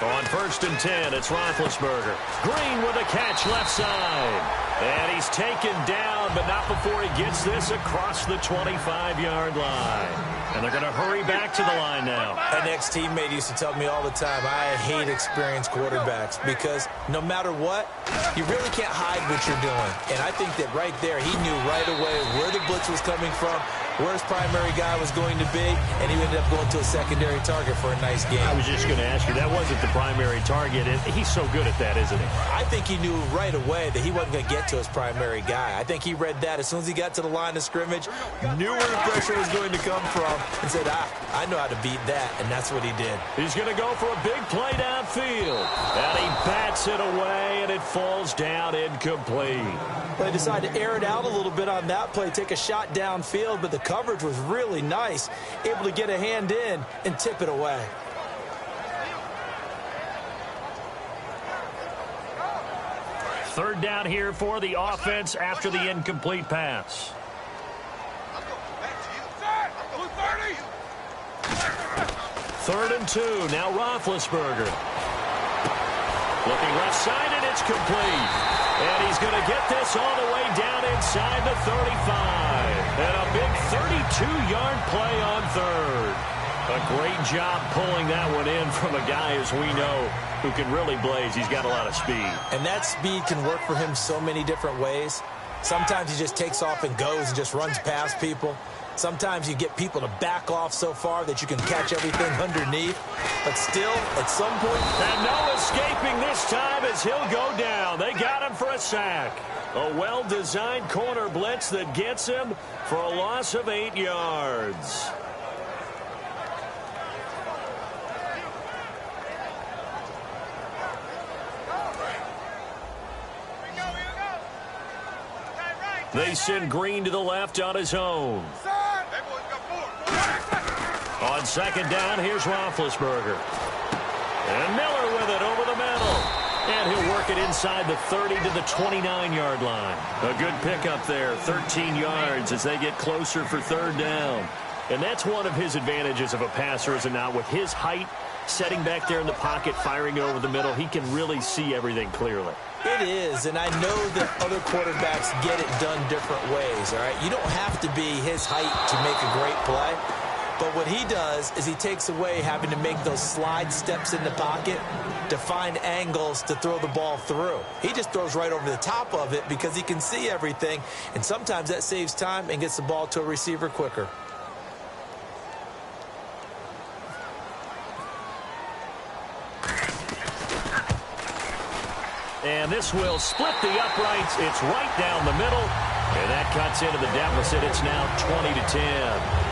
On 1st and 10, it's Roethlisberger. Green with a catch left side. And he's taken down, but not before he gets this across the 25-yard line. And they're going to hurry back to the line now. An ex-teammate used to tell me all the time, I hate experienced quarterbacks because no matter what, you really can't hide what you're doing. And I think that right there, he knew right away where the blitz was coming from, where his primary guy was going to be, and he ended up going to a secondary target for a nice game. I was just going to ask you, that wasn't the primary target, and he's so good at that, isn't he? I think he knew right away that he wasn't going to get to his primary guy. I think he read that as soon as he got to the line of scrimmage, knew where the pressure was going to come from, and said, I know how to beat that, and that's what he did. He's going to go for a big play downfield, and he bats it away, and it falls down incomplete. They decided to air it out a little bit on that play, take a shot downfield, but the coverage was really nice, able to get a hand in and tip it away. Third down here for the offense after the incomplete pass. Third and 2, now Roethlisberger. Looking left side, and it's complete. And he's going to get this all the way down inside the 35. And a big 32-yard play on third. A great job pulling that one in from a guy, as we know, who can really blaze. He's got a lot of speed. And that speed can work for him so many different ways. Sometimes he just takes off and goes and just runs past people. Sometimes you get people to back off so far that you can catch everything underneath. But still, at some point... And no escaping this time as he'll go down. They got him for a sack. A well-designed corner blitz that gets him for a loss of 8 yards. They send Green to the left on his own. On second down, here's Roethlisberger. And Miller with it over the middle. And he'll work it inside the 30 to the 29-yard line. A good pickup there, 13 yards as they get closer for third down. And that's one of his advantages of a passer, is it not? With his height, setting back there in the pocket, firing it over the middle, he can really see everything clearly. It is, and I know that other quarterbacks get it done different ways, all right? You don't have to be his height to make a great play. But what he does is he takes away having to make those slide steps in the pocket to find angles to throw the ball through. He just throws right over the top of it because he can see everything, and sometimes that saves time and gets the ball to a receiver quicker. And this will split the uprights. It's right down the middle, and that cuts into the deficit. It's now 20-10.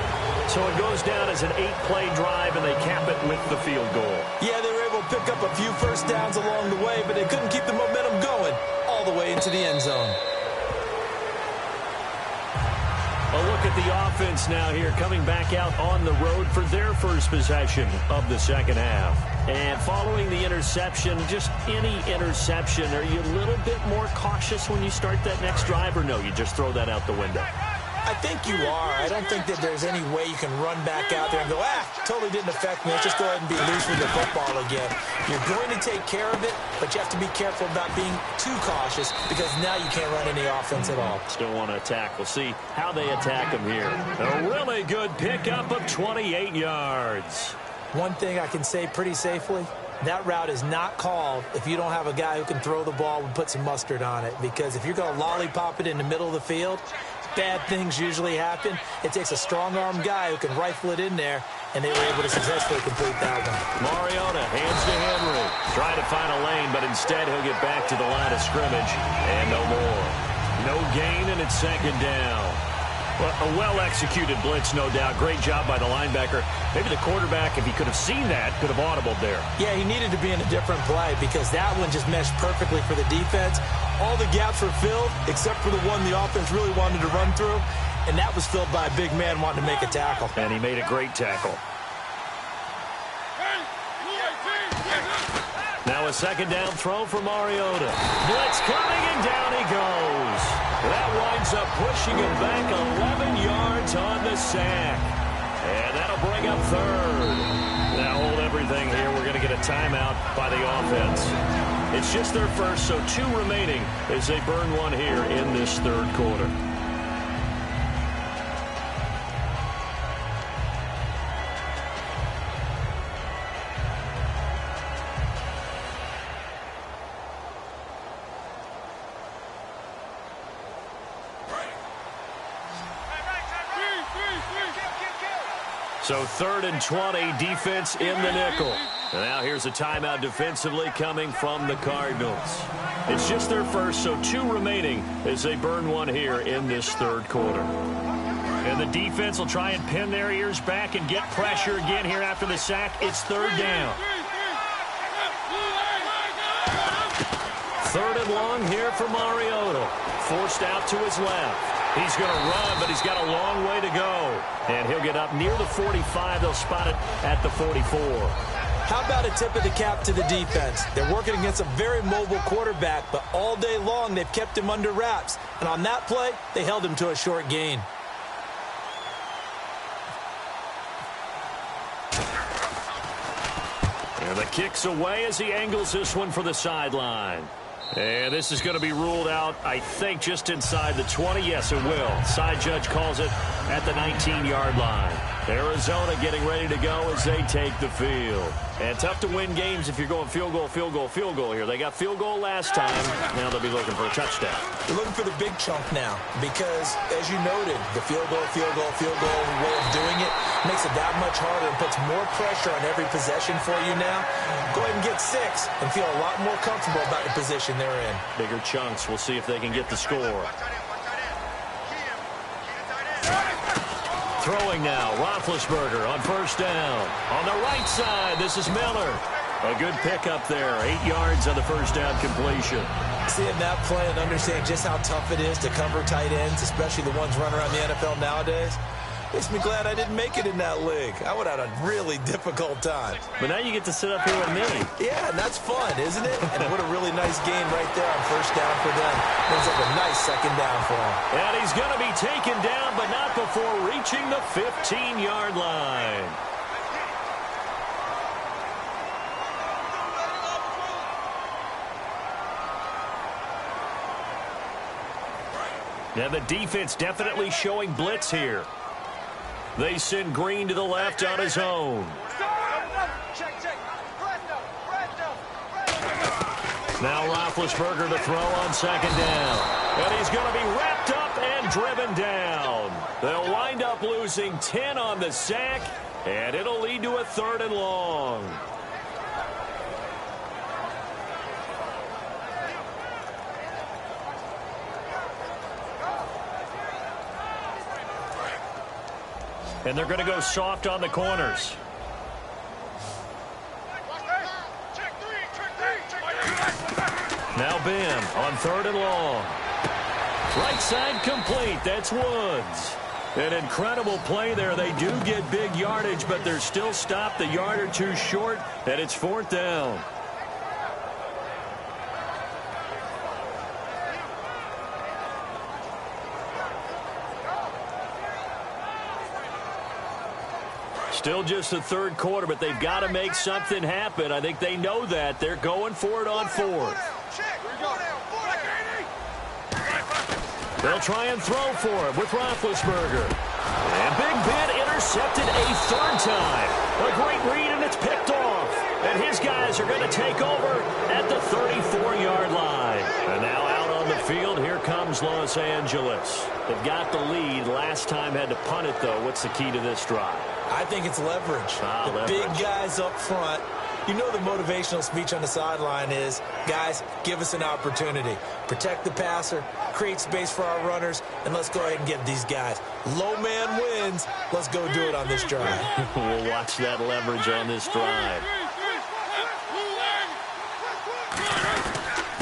So it goes down as an 8-play drive, and they cap it with the field goal. Yeah, they were able to pick up a few first downs along the way, but they couldn't keep the momentum going all the way into the end zone. A look at the offense now here, coming back out on the road for their first possession of the second half. And following the interception, just any interception, are you a little bit more cautious when you start that next drive, or no, you just throw that out the window? I think you are. I don't think that there's any way you can run back out there and go, totally didn't affect me. Let's just go ahead and be loose with the football again. You're going to take care of it, but you have to be careful about being too cautious because now you can't run any offense at all. Still want to attack. We'll see how they attack him here. A really good pickup of 28 yards. One thing I can say pretty safely, that route is not called if you don't have a guy who can throw the ball and put some mustard on it. Because if you're going to lollipop it in the middle of the field, bad things usually happen. It takes a strong-armed guy who can rifle it in there, and they were able to successfully complete that one. Mariota hands to Henry. Trying to find a lane, but instead he'll get back to the line of scrimmage. And no more. No gain, and it's second down. Well, a well-executed blitz, no doubt. Great job by the linebacker. Maybe the quarterback, if he could have seen that, could have audibled there. Yeah, he needed to be in a different play because that one just meshed perfectly for the defense. All the gaps were filled except for the one the offense really wanted to run through, and that was filled by a big man wanting to make a tackle. And he made a great tackle. Now a second down throw for Mariota. Blitz coming, and down he goes. That winds up pushing him back 11 yards on the sack. And that'll bring up third. Now hold everything here. We're going to get a timeout by the offense. It's just their first, so 2 remaining as they burn one here in this third quarter. So 3rd and 20, defense in the nickel. And now here's a timeout defensively coming from the Cardinals. It's just their first, so 2 remaining as they burn one here in this third quarter. And the defense will try and pin their ears back and get pressure again here after the sack. It's 3rd down. 3rd and long here for Mariota. Forced out to his left. He's going to run, but he's got a long way to go. And he'll get up near the 45. They'll spot it at the 44. How about a tip of the cap to the defense? They're working against a very mobile quarterback, but all day long they've kept him under wraps. And on that play, they held him to a short gain. And the kick's away as he angles this one for the sideline. And this is going to be ruled out, I think, just inside the 20. Yes, it will. Side judge calls it at the 19-yard line. Arizona getting ready to go as they take the field. And tough to win games if you're going field goal, field goal, field goal here. They got field goal last time. Now they'll be looking for a touchdown. They're looking for the big chunk now because, as you noted, the field goal way of doing it makes it that much harder and puts more pressure on every possession for you now. Go ahead and get 6 and feel a lot more comfortable about the position they're in. Bigger chunks. We'll see if they can get the score. Throwing now, Roethlisberger on first down. On the right side, this is Miller. A good pickup there, 8 yards on the first down completion. Seeing that play and understanding just how tough it is to cover tight ends, especially the ones running around the NFL nowadays, makes me glad I didn't make it in that league. I would have had a really difficult time. But now you get to sit up here with me. Yeah, and that's fun, isn't it? And what a really nice game right there on first down for them. Looks like a nice second down for him. And he's going to be taken down, but not before reaching the 15-yard line. Now the defense definitely showing blitz here. They send Green to the left on his own. Now Roethlisberger to throw on second down. And he's going to be wrapped up and driven down. They'll wind up losing 10 on the sack, and it'll lead to a 3rd and long. And they're going to go soft on the corners. Now Ben on 3rd and long. Right side complete. That's Woods. An incredible play there. They do get big yardage, but they're still stopped a yard or two short, and it's 4th down. Still just the third quarter, but they've got to make something happen. I think they know that. They're going for it on fourth. They'll try and throw for him with Roethlisberger. And Big Ben intercepted a third time. A great read, and it's picked off. And his guys are going to take over at the 34-yard line. And now out on the field, here comes Los Angeles. They've got the lead. Last time had to punt it, though. What's the key to this drive? I think it's leverage. Big guys up front. You know the motivational speech on the sideline is, guys, give us an opportunity. Protect the passer, create space for our runners, and let's go ahead and get these guys. Low man wins. Let's go do it on this drive. We'll watch that leverage on this drive.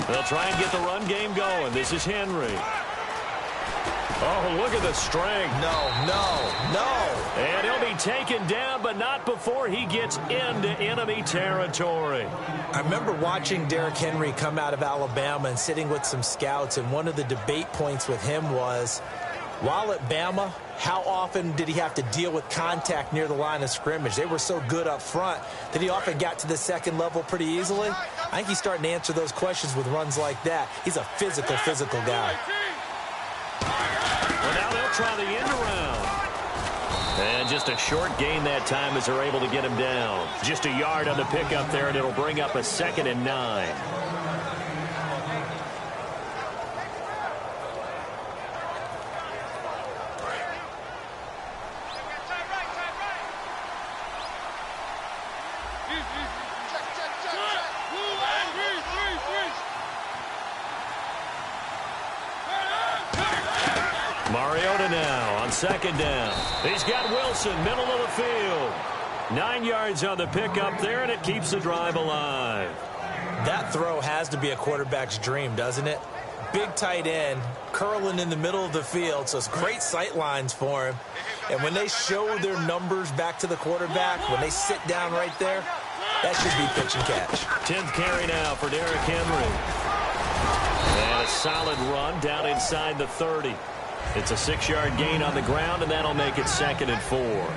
They'll try and get the run game going. This is Henry. Oh, look at the strength. No. And he'll be taken down, but not before he gets into enemy territory. I remember watching Derrick Henry come out of Alabama and sitting with some scouts, and one of the debate points with him was, while at Bama, how often did he have to deal with contact near the line of scrimmage? They were so good up front that he often got to the second level pretty easily. I think he's starting to answer those questions with runs like that. He's a physical guy. Well, now they'll try the end around. And just a short gain that time as they're able to get him down. Just a yard on the pickup there, and it'll bring up a 2nd and 9. Mariota now on 2nd down. He's got Wilson, middle of the field. 9 yards on the pickup there, and it keeps the drive alive. That throw has to be a quarterback's dream, doesn't it? Big tight end, curling in the middle of the field, so it's great sight lines for him. And when they show their numbers back to the quarterback, when they sit down right there, that should be pitch and catch. 10th carry now for Derrick Henry. And a solid run down inside the 30. It's a 6-yard gain on the ground, and that'll make it 2nd and 4.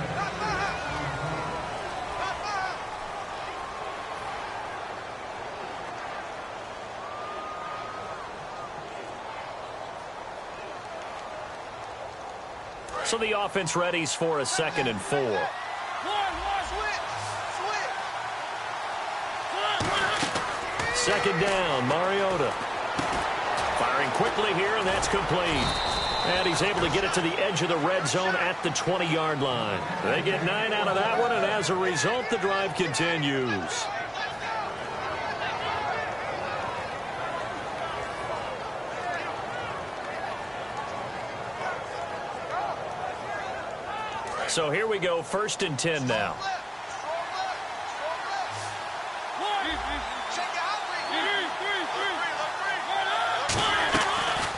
So the offense readies for a 2nd and 4. Second down, Mariota. Firing quickly here, and that's complete. And he's able to get it to the edge of the red zone at the 20-yard line. They get 9 out of that one, and as a result, the drive continues. So here we go, 1st and 10 now.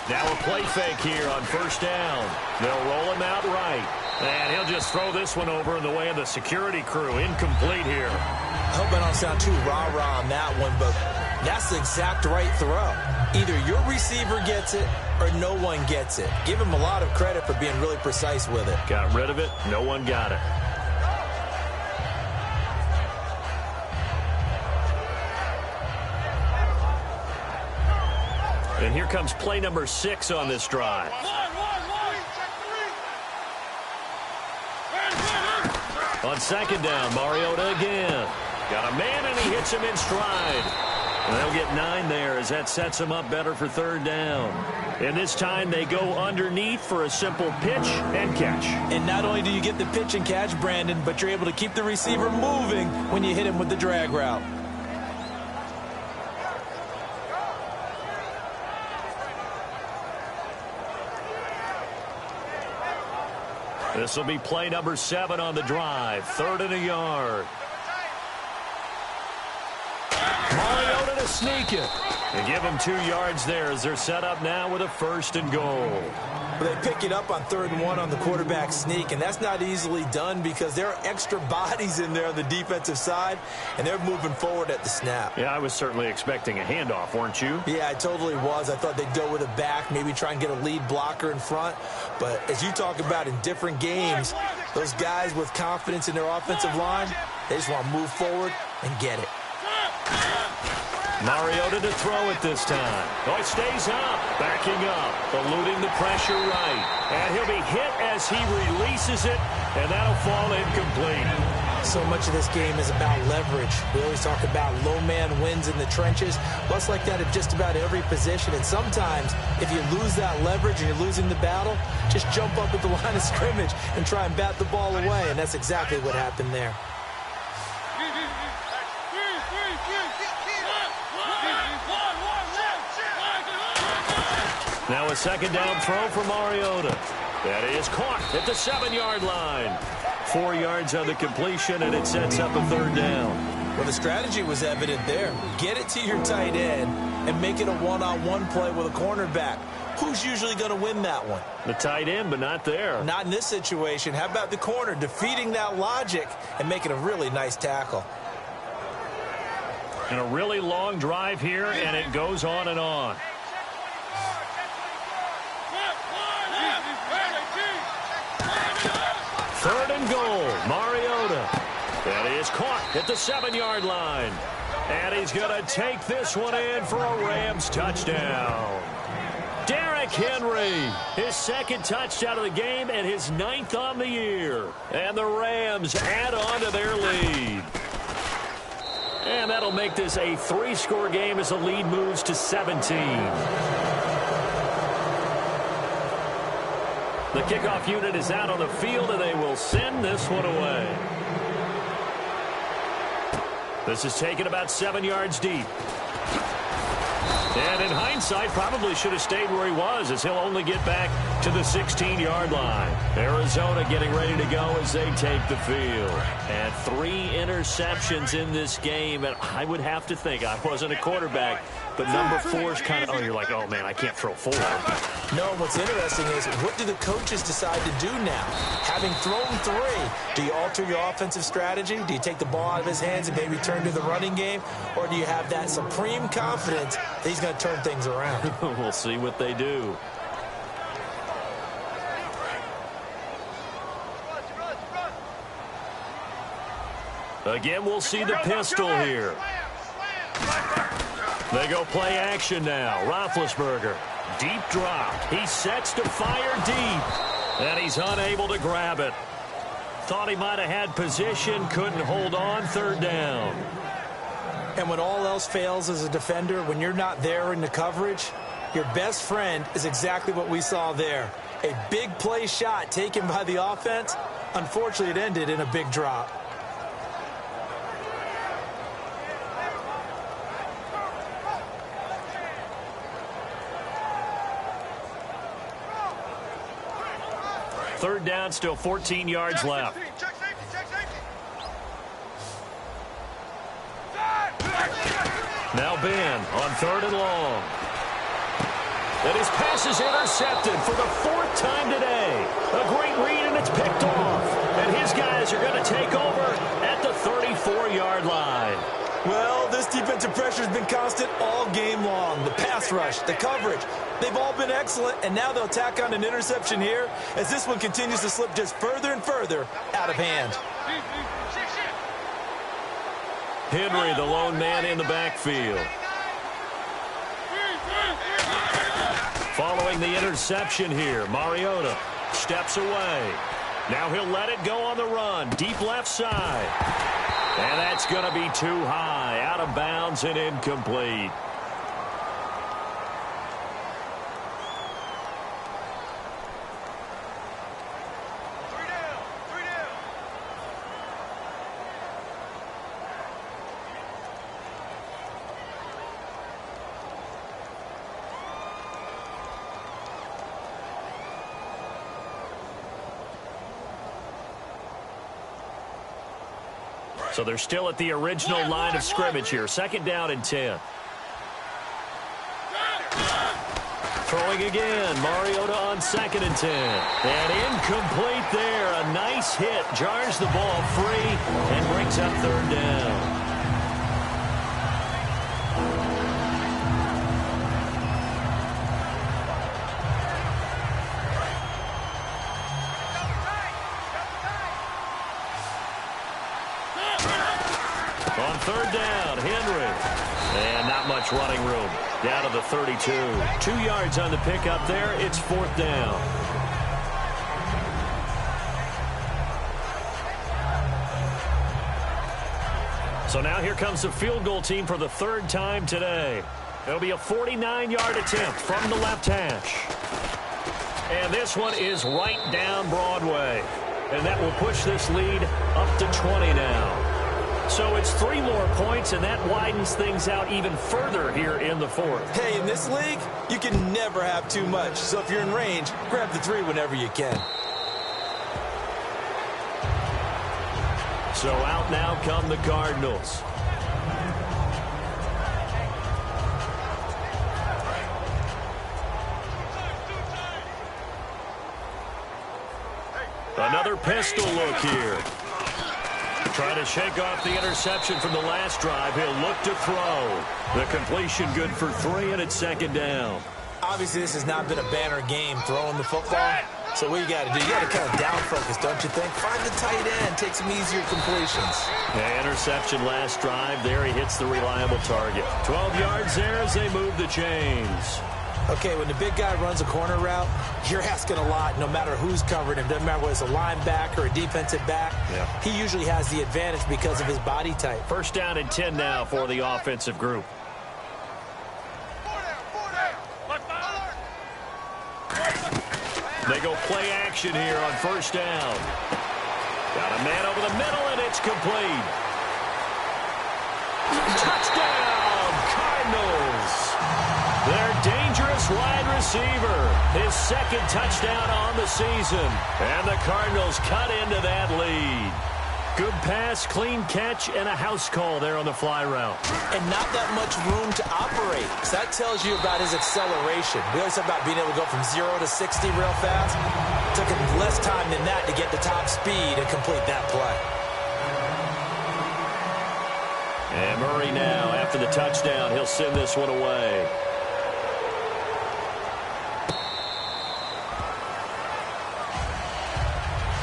Now a play fake here on 1st down. They'll roll him out right. And he'll just throw this one over in the way of the security crew. Incomplete here. I hope I don't sound too rah-rah on that one, but that's the exact right throw. Either your receiver gets it or no one gets it. Give him a lot of credit for being really precise with it. Got rid of it. No one got it. And here comes play number 6 on this drive. On 2nd down, Mariota again. Got a man, and he hits him in stride. And they'll get 9 there as that sets him up better for 3rd down. And this time they go underneath for a simple pitch and catch. And not only do you get the pitch and catch, Brandon, but you're able to keep the receiver moving when you hit him with the drag route. This will be play number 7 on the drive. 3rd and a yard. Mariota to sneak it. They give him 2 yards there as they're set up now with a 1st and goal. They pick it up on 3rd and 1 on the quarterback sneak, and that's not easily done because there are extra bodies in there on the defensive side, and they're moving forward at the snap. Yeah, I was certainly expecting a handoff, weren't you? Yeah, I totally was. I thought they'd go with a back, maybe try and get a lead blocker in front. But as you talk about in different games, Those guys with confidence in their offensive line, they just want to move forward and get it. Mariota to throw it this time. Oh, it stays up, backing up, eluding the pressure right. And he'll be hit as he releases it, and that'll fall incomplete. So much of this game is about leverage. We always talk about low man wins in the trenches. Well, it's like that at just about every position. And sometimes, if you lose that leverage and you're losing the battle, just jump up at the line of scrimmage and try and bat the ball away. And that's exactly what happened there. Now a second down throw for Mariota. That is caught at the 7-yard line. 4 yards on the completion, and it sets up a third down. Well, the strategy was evident there. Get it to your tight end and make it a one-on-one play with a cornerback. Who's usually going to win that one? The tight end, but not there. Not in this situation. How about the corner defeating that logic and making a really nice tackle? And a really long drive here, and it goes on and on. Third and goal, Mariota. That is caught at the 7-yard line. And he's going to take this one in for a Rams touchdown. Derrick Henry, his second touchdown of the game and his 9th on the year. And the Rams add on to their lead. And that'll make this a 3-score game as the lead moves to 17. The kickoff unit is out on the field, and they will send this one away. This is taken about 7 yards deep. And in hindsight, probably should have stayed where he was, as he'll only get back to the 16-yard line. Arizona getting ready to go as they take the field. And 3 interceptions in this game, and I would have to think, I wasn't a quarterback, but number 4 is kind of, you're like, oh, man, I can't throw 4. No, what's interesting is, what do the coaches decide to do now? Having thrown 3, do you alter your offensive strategy? Do you take the ball out of his hands and maybe turn to the running game? Or do you have that supreme confidence that he's going to turn things around? We'll see what they do. Again, we'll see the pistol here. They go play action now. Roethlisberger, deep drop. He sets to fire deep, and he's unable to grab it. Thought he might have had position, couldn't hold on. Third down. And when all else fails as a defender, when you're not there in the coverage, your best friend is exactly what we saw there. A big play shot taken by the offense. Unfortunately, it ended in a big drop. Third down, still 14 yards left. Now Ben on 3rd and long. And his pass is intercepted for the 4th time today. A great read, and it's picked off. And his guys are going to take over at the 34-yard line. Well, this defensive pressure has been constant all game long. The pass rush, the coverage, they've all been excellent, and now they'll tack on an interception here as this one continues to slip just further and further out of hand. Henry, the lone man in the backfield. Following the interception here, Mariota steps away. Now he'll let it go on the run, deep left side. And that's going to be too high, out of bounds and incomplete. So they're still at the original line of scrimmage here. 2nd down and 10. Throwing again. Mariota on 2nd and 10. And incomplete there. A nice hit. Jars the ball free and brings up 3rd down. On third down, Henry. And not much running room. Down to the 32. 2 yards on the pickup there. It's fourth down. So now here comes the field goal team for the third time today. It'll be a 49-yard attempt from the left hash. And this one is right down Broadway. And that will push this lead up to 20 now. So it's 3 more points, and that widens things out even further here in the fourth. Hey, in this league, you can never have too much. So if you're in range, grab the 3 whenever you can. So out now come the Cardinals. Another pistol look here. Trying to shake off the interception from the last drive. He'll look to throw. The completion good for 3, and it's second down. Obviously, this has not been a banner game throwing the football. So what you got to do, you got to kind of down focus, don't you think? Find the tight end, take some easier completions. Yeah, interception last drive. There he hits the reliable target. 12 yards there as they move the chains. Okay, when the big guy runs a corner route, you're asking a lot no matter who's covering him. Doesn't matter whether it's a linebacker or a defensive back. Yeah. He usually has the advantage because of his body type. First down and 10 now for the offensive group. They go play action here on first down. Got a man over the middle, and it's complete. Touchdown, Cardinals. Their dangerous wide receiver. His second touchdown on the season. And the Cardinals cut into that lead. Good pass, clean catch, and a house call there on the fly route. And not that much room to operate. So that tells you about his acceleration. We always talk about being able to go from 0 to 60 real fast. It took him less time than that to get the top speed and complete that play. And Murray now, after the touchdown, he'll send this one away.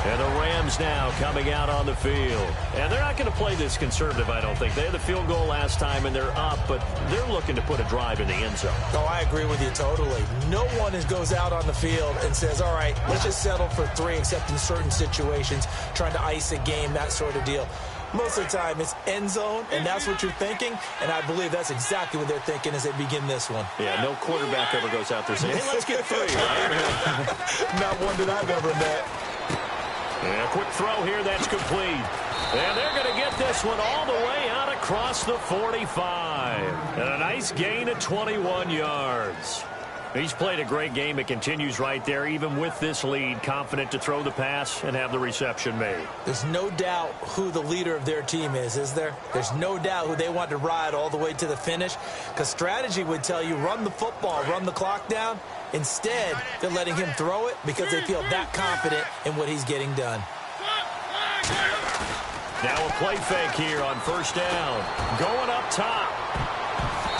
And the Rams now coming out on the field. And they're not going to play this conservative, I don't think. They had the field goal last time, and they're up, but they're looking to put a drive in the end zone. Oh, I agree with you totally. No one goes out on the field and says, all right, let's just settle for 3, except in certain situations, trying to ice a game, that sort of deal. Most of the time, it's end zone, and that's what you're thinking, and I believe that's exactly what they're thinking as they begin this one. Yeah, no quarterback ever goes out there saying, hey, let's get 3, right? Not one that I've ever met. And a quick throw here, that's complete. And they're going to get this one all the way out across the 45. And a nice gain of 21 yards. He's played a great game. It continues right there, even with this lead, confident to throw the pass and have the reception made. There's no doubt who the leader of their team is there? There's no doubt who they want to ride all the way to the finish, because strategy would tell you run the football, run the clock down. Instead, they're letting him throw it because they feel that confident in what he's getting done. Now a play fake here on first down. Going up top.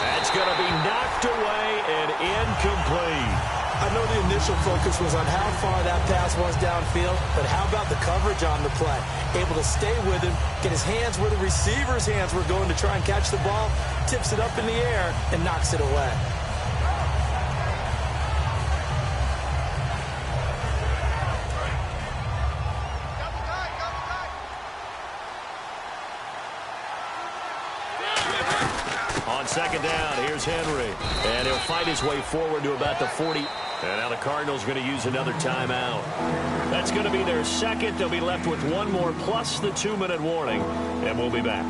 That's going to be knocked away and incomplete. I know the initial focus was on how far that pass was downfield, but how about the coverage on the play? Able to stay with him, get his hands where the receiver's hands were going to try and catch the ball, tips it up in the air, and knocks it away. On second down, here's Henry. And he'll fight his way forward to about the 40. And now the Cardinals are going to use another timeout. That's going to be their second. They'll be left with one more plus the 2-minute warning. And we'll be back.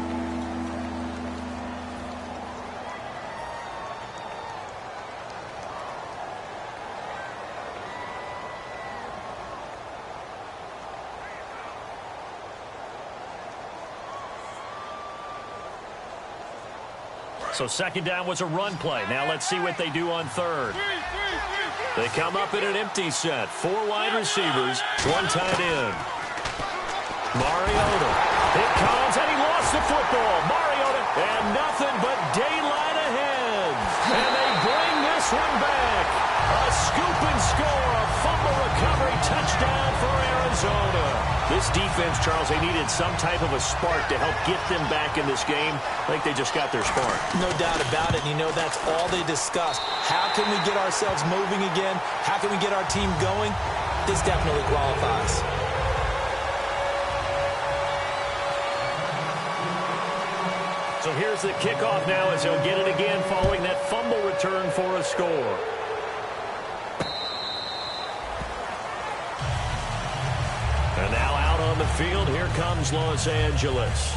So second down was a run play. Now let's see what they do on third. They come up in an empty set. 4 wide receivers, 1 tight end. Mariota. It comes, and he lost the football. Mariota, and nothing but daylight ahead. And they bring this one back. A scoop and score, a fumble recovery touchdown for Arizona. This defense, Charles, they needed some type of a spark to help get them back in this game. I think they just got their spark. No doubt about it. You know, that's all they discussed. How can we get ourselves moving again? How can we get our team going? This definitely qualifies. So here's the kickoff now as they'll get it again following that fumble return for a score. And now out on the field, here comes Los Angeles.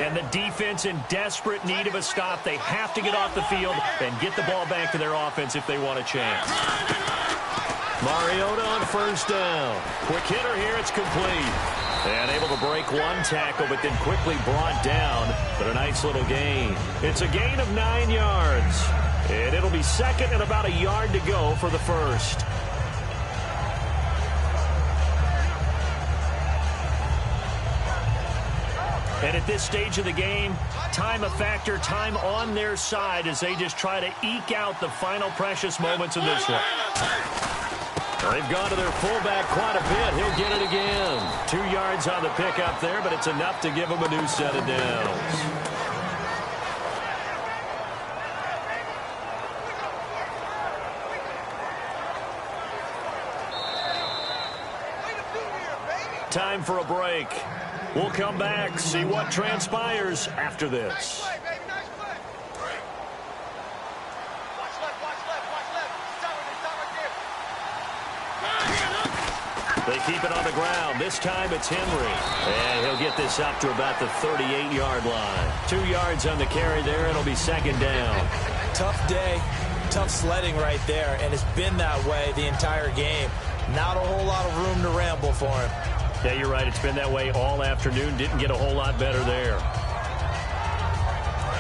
And the defense in desperate need of a stop. They have to get off the field and get the ball back to their offense if they want a chance. Mariota on first down. Quick hitter here, it's complete. And able to break one tackle, but then quickly brought down. But a nice little gain. It's a gain of 9 yards. And it'll be second and about a yard to go for the first. And at this stage of the game, time a factor, time on their side as they just try to eke out the final precious moments of this one. They've gone to their fullback quite a bit. He'll get it again. 2 yards on the pickup there, but it's enough to give him a new set of downs. Time for a break. We'll come back, see what transpires after this. They keep it on the ground. This time it's Henry. And he'll get this up to about the 38-yard line. 2 yards on the carry there. It'll be second down. Tough day, tough sledding right there, and it's been that way the entire game. Not a whole lot of room to ramble for him. Yeah, you're right. It's been that way all afternoon. Didn't get a whole lot better there.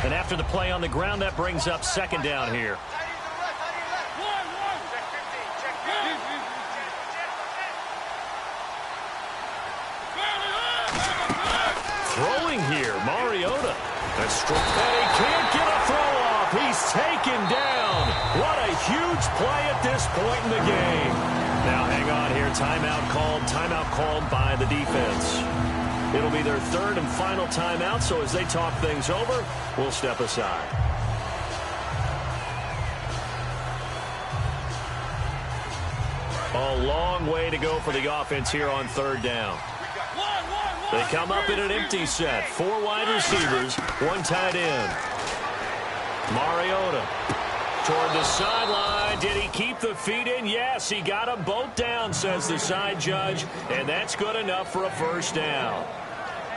And after the play on the ground, that brings up second down here. Throwing here, Mariota. And he can't get a throw off. He's taken down. What a huge play at this point in the game. Now, hang on here. Timeout called by the defense. It'll be their third and final timeout, so as they talk things over, we'll step aside. A long way to go for the offense here on third down. They come up in an empty set. 4 wide receivers, 1 tight end. Mariota toward the sideline. Did he keep the feet in? Yes, he got them both down, says the side judge, and that's good enough for a first down.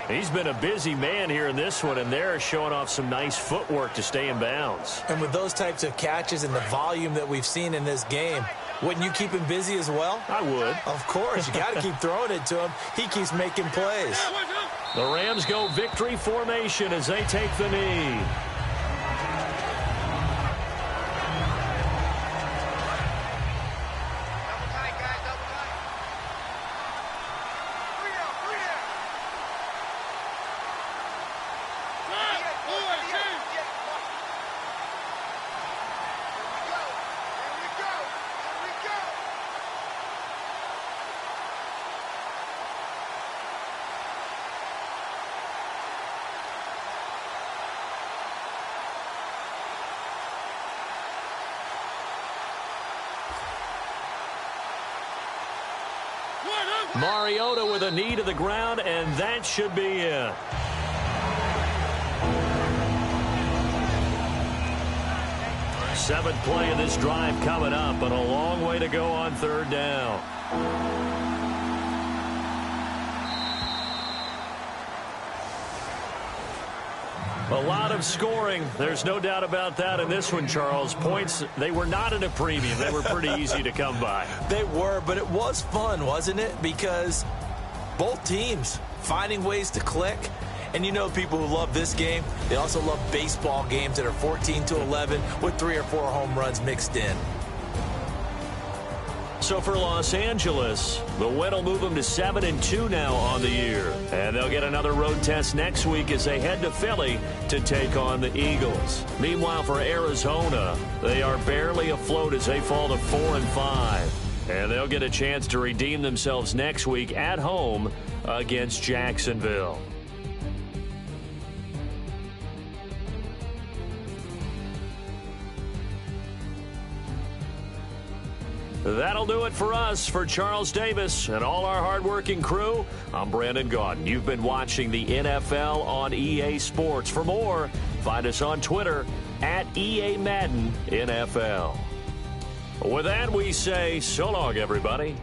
He's been a busy man here in this one, and they're showing off some nice footwork to stay in bounds. And with those types of catches and the volume that we've seen in this game, wouldn't you keep him busy as well? I would. Of course. You got to keep throwing it to him. He keeps making plays. The Rams go victory formation as they take the knee. Mariota with a knee to the ground, and that should be it. Seventh play of this drive coming up, and a long way to go on third down. A lot of scoring. There's no doubt about that in this one, Charles. Points, they were not at a premium. They were pretty easy to come by. They were, but it was fun, wasn't it? Because both teams finding ways to click. And you know people who love this game, they also love baseball games that are 14-11 with 3 or 4 home runs mixed in. So for Los Angeles, the win will move them to 7-2 now on the year. And they'll get another road test next week as they head to Philly to take on the Eagles. Meanwhile, for Arizona, they are barely afloat as they fall to 4-5. And they'll get a chance to redeem themselves next week at home against Jacksonville. That'll do it for us. For Charles Davis and all our hardworking crew, I'm Brandon Gaudin. You've been watching the NFL on EA Sports. For more, find us on Twitter at EA Madden NFL. With that, we say so long, everybody.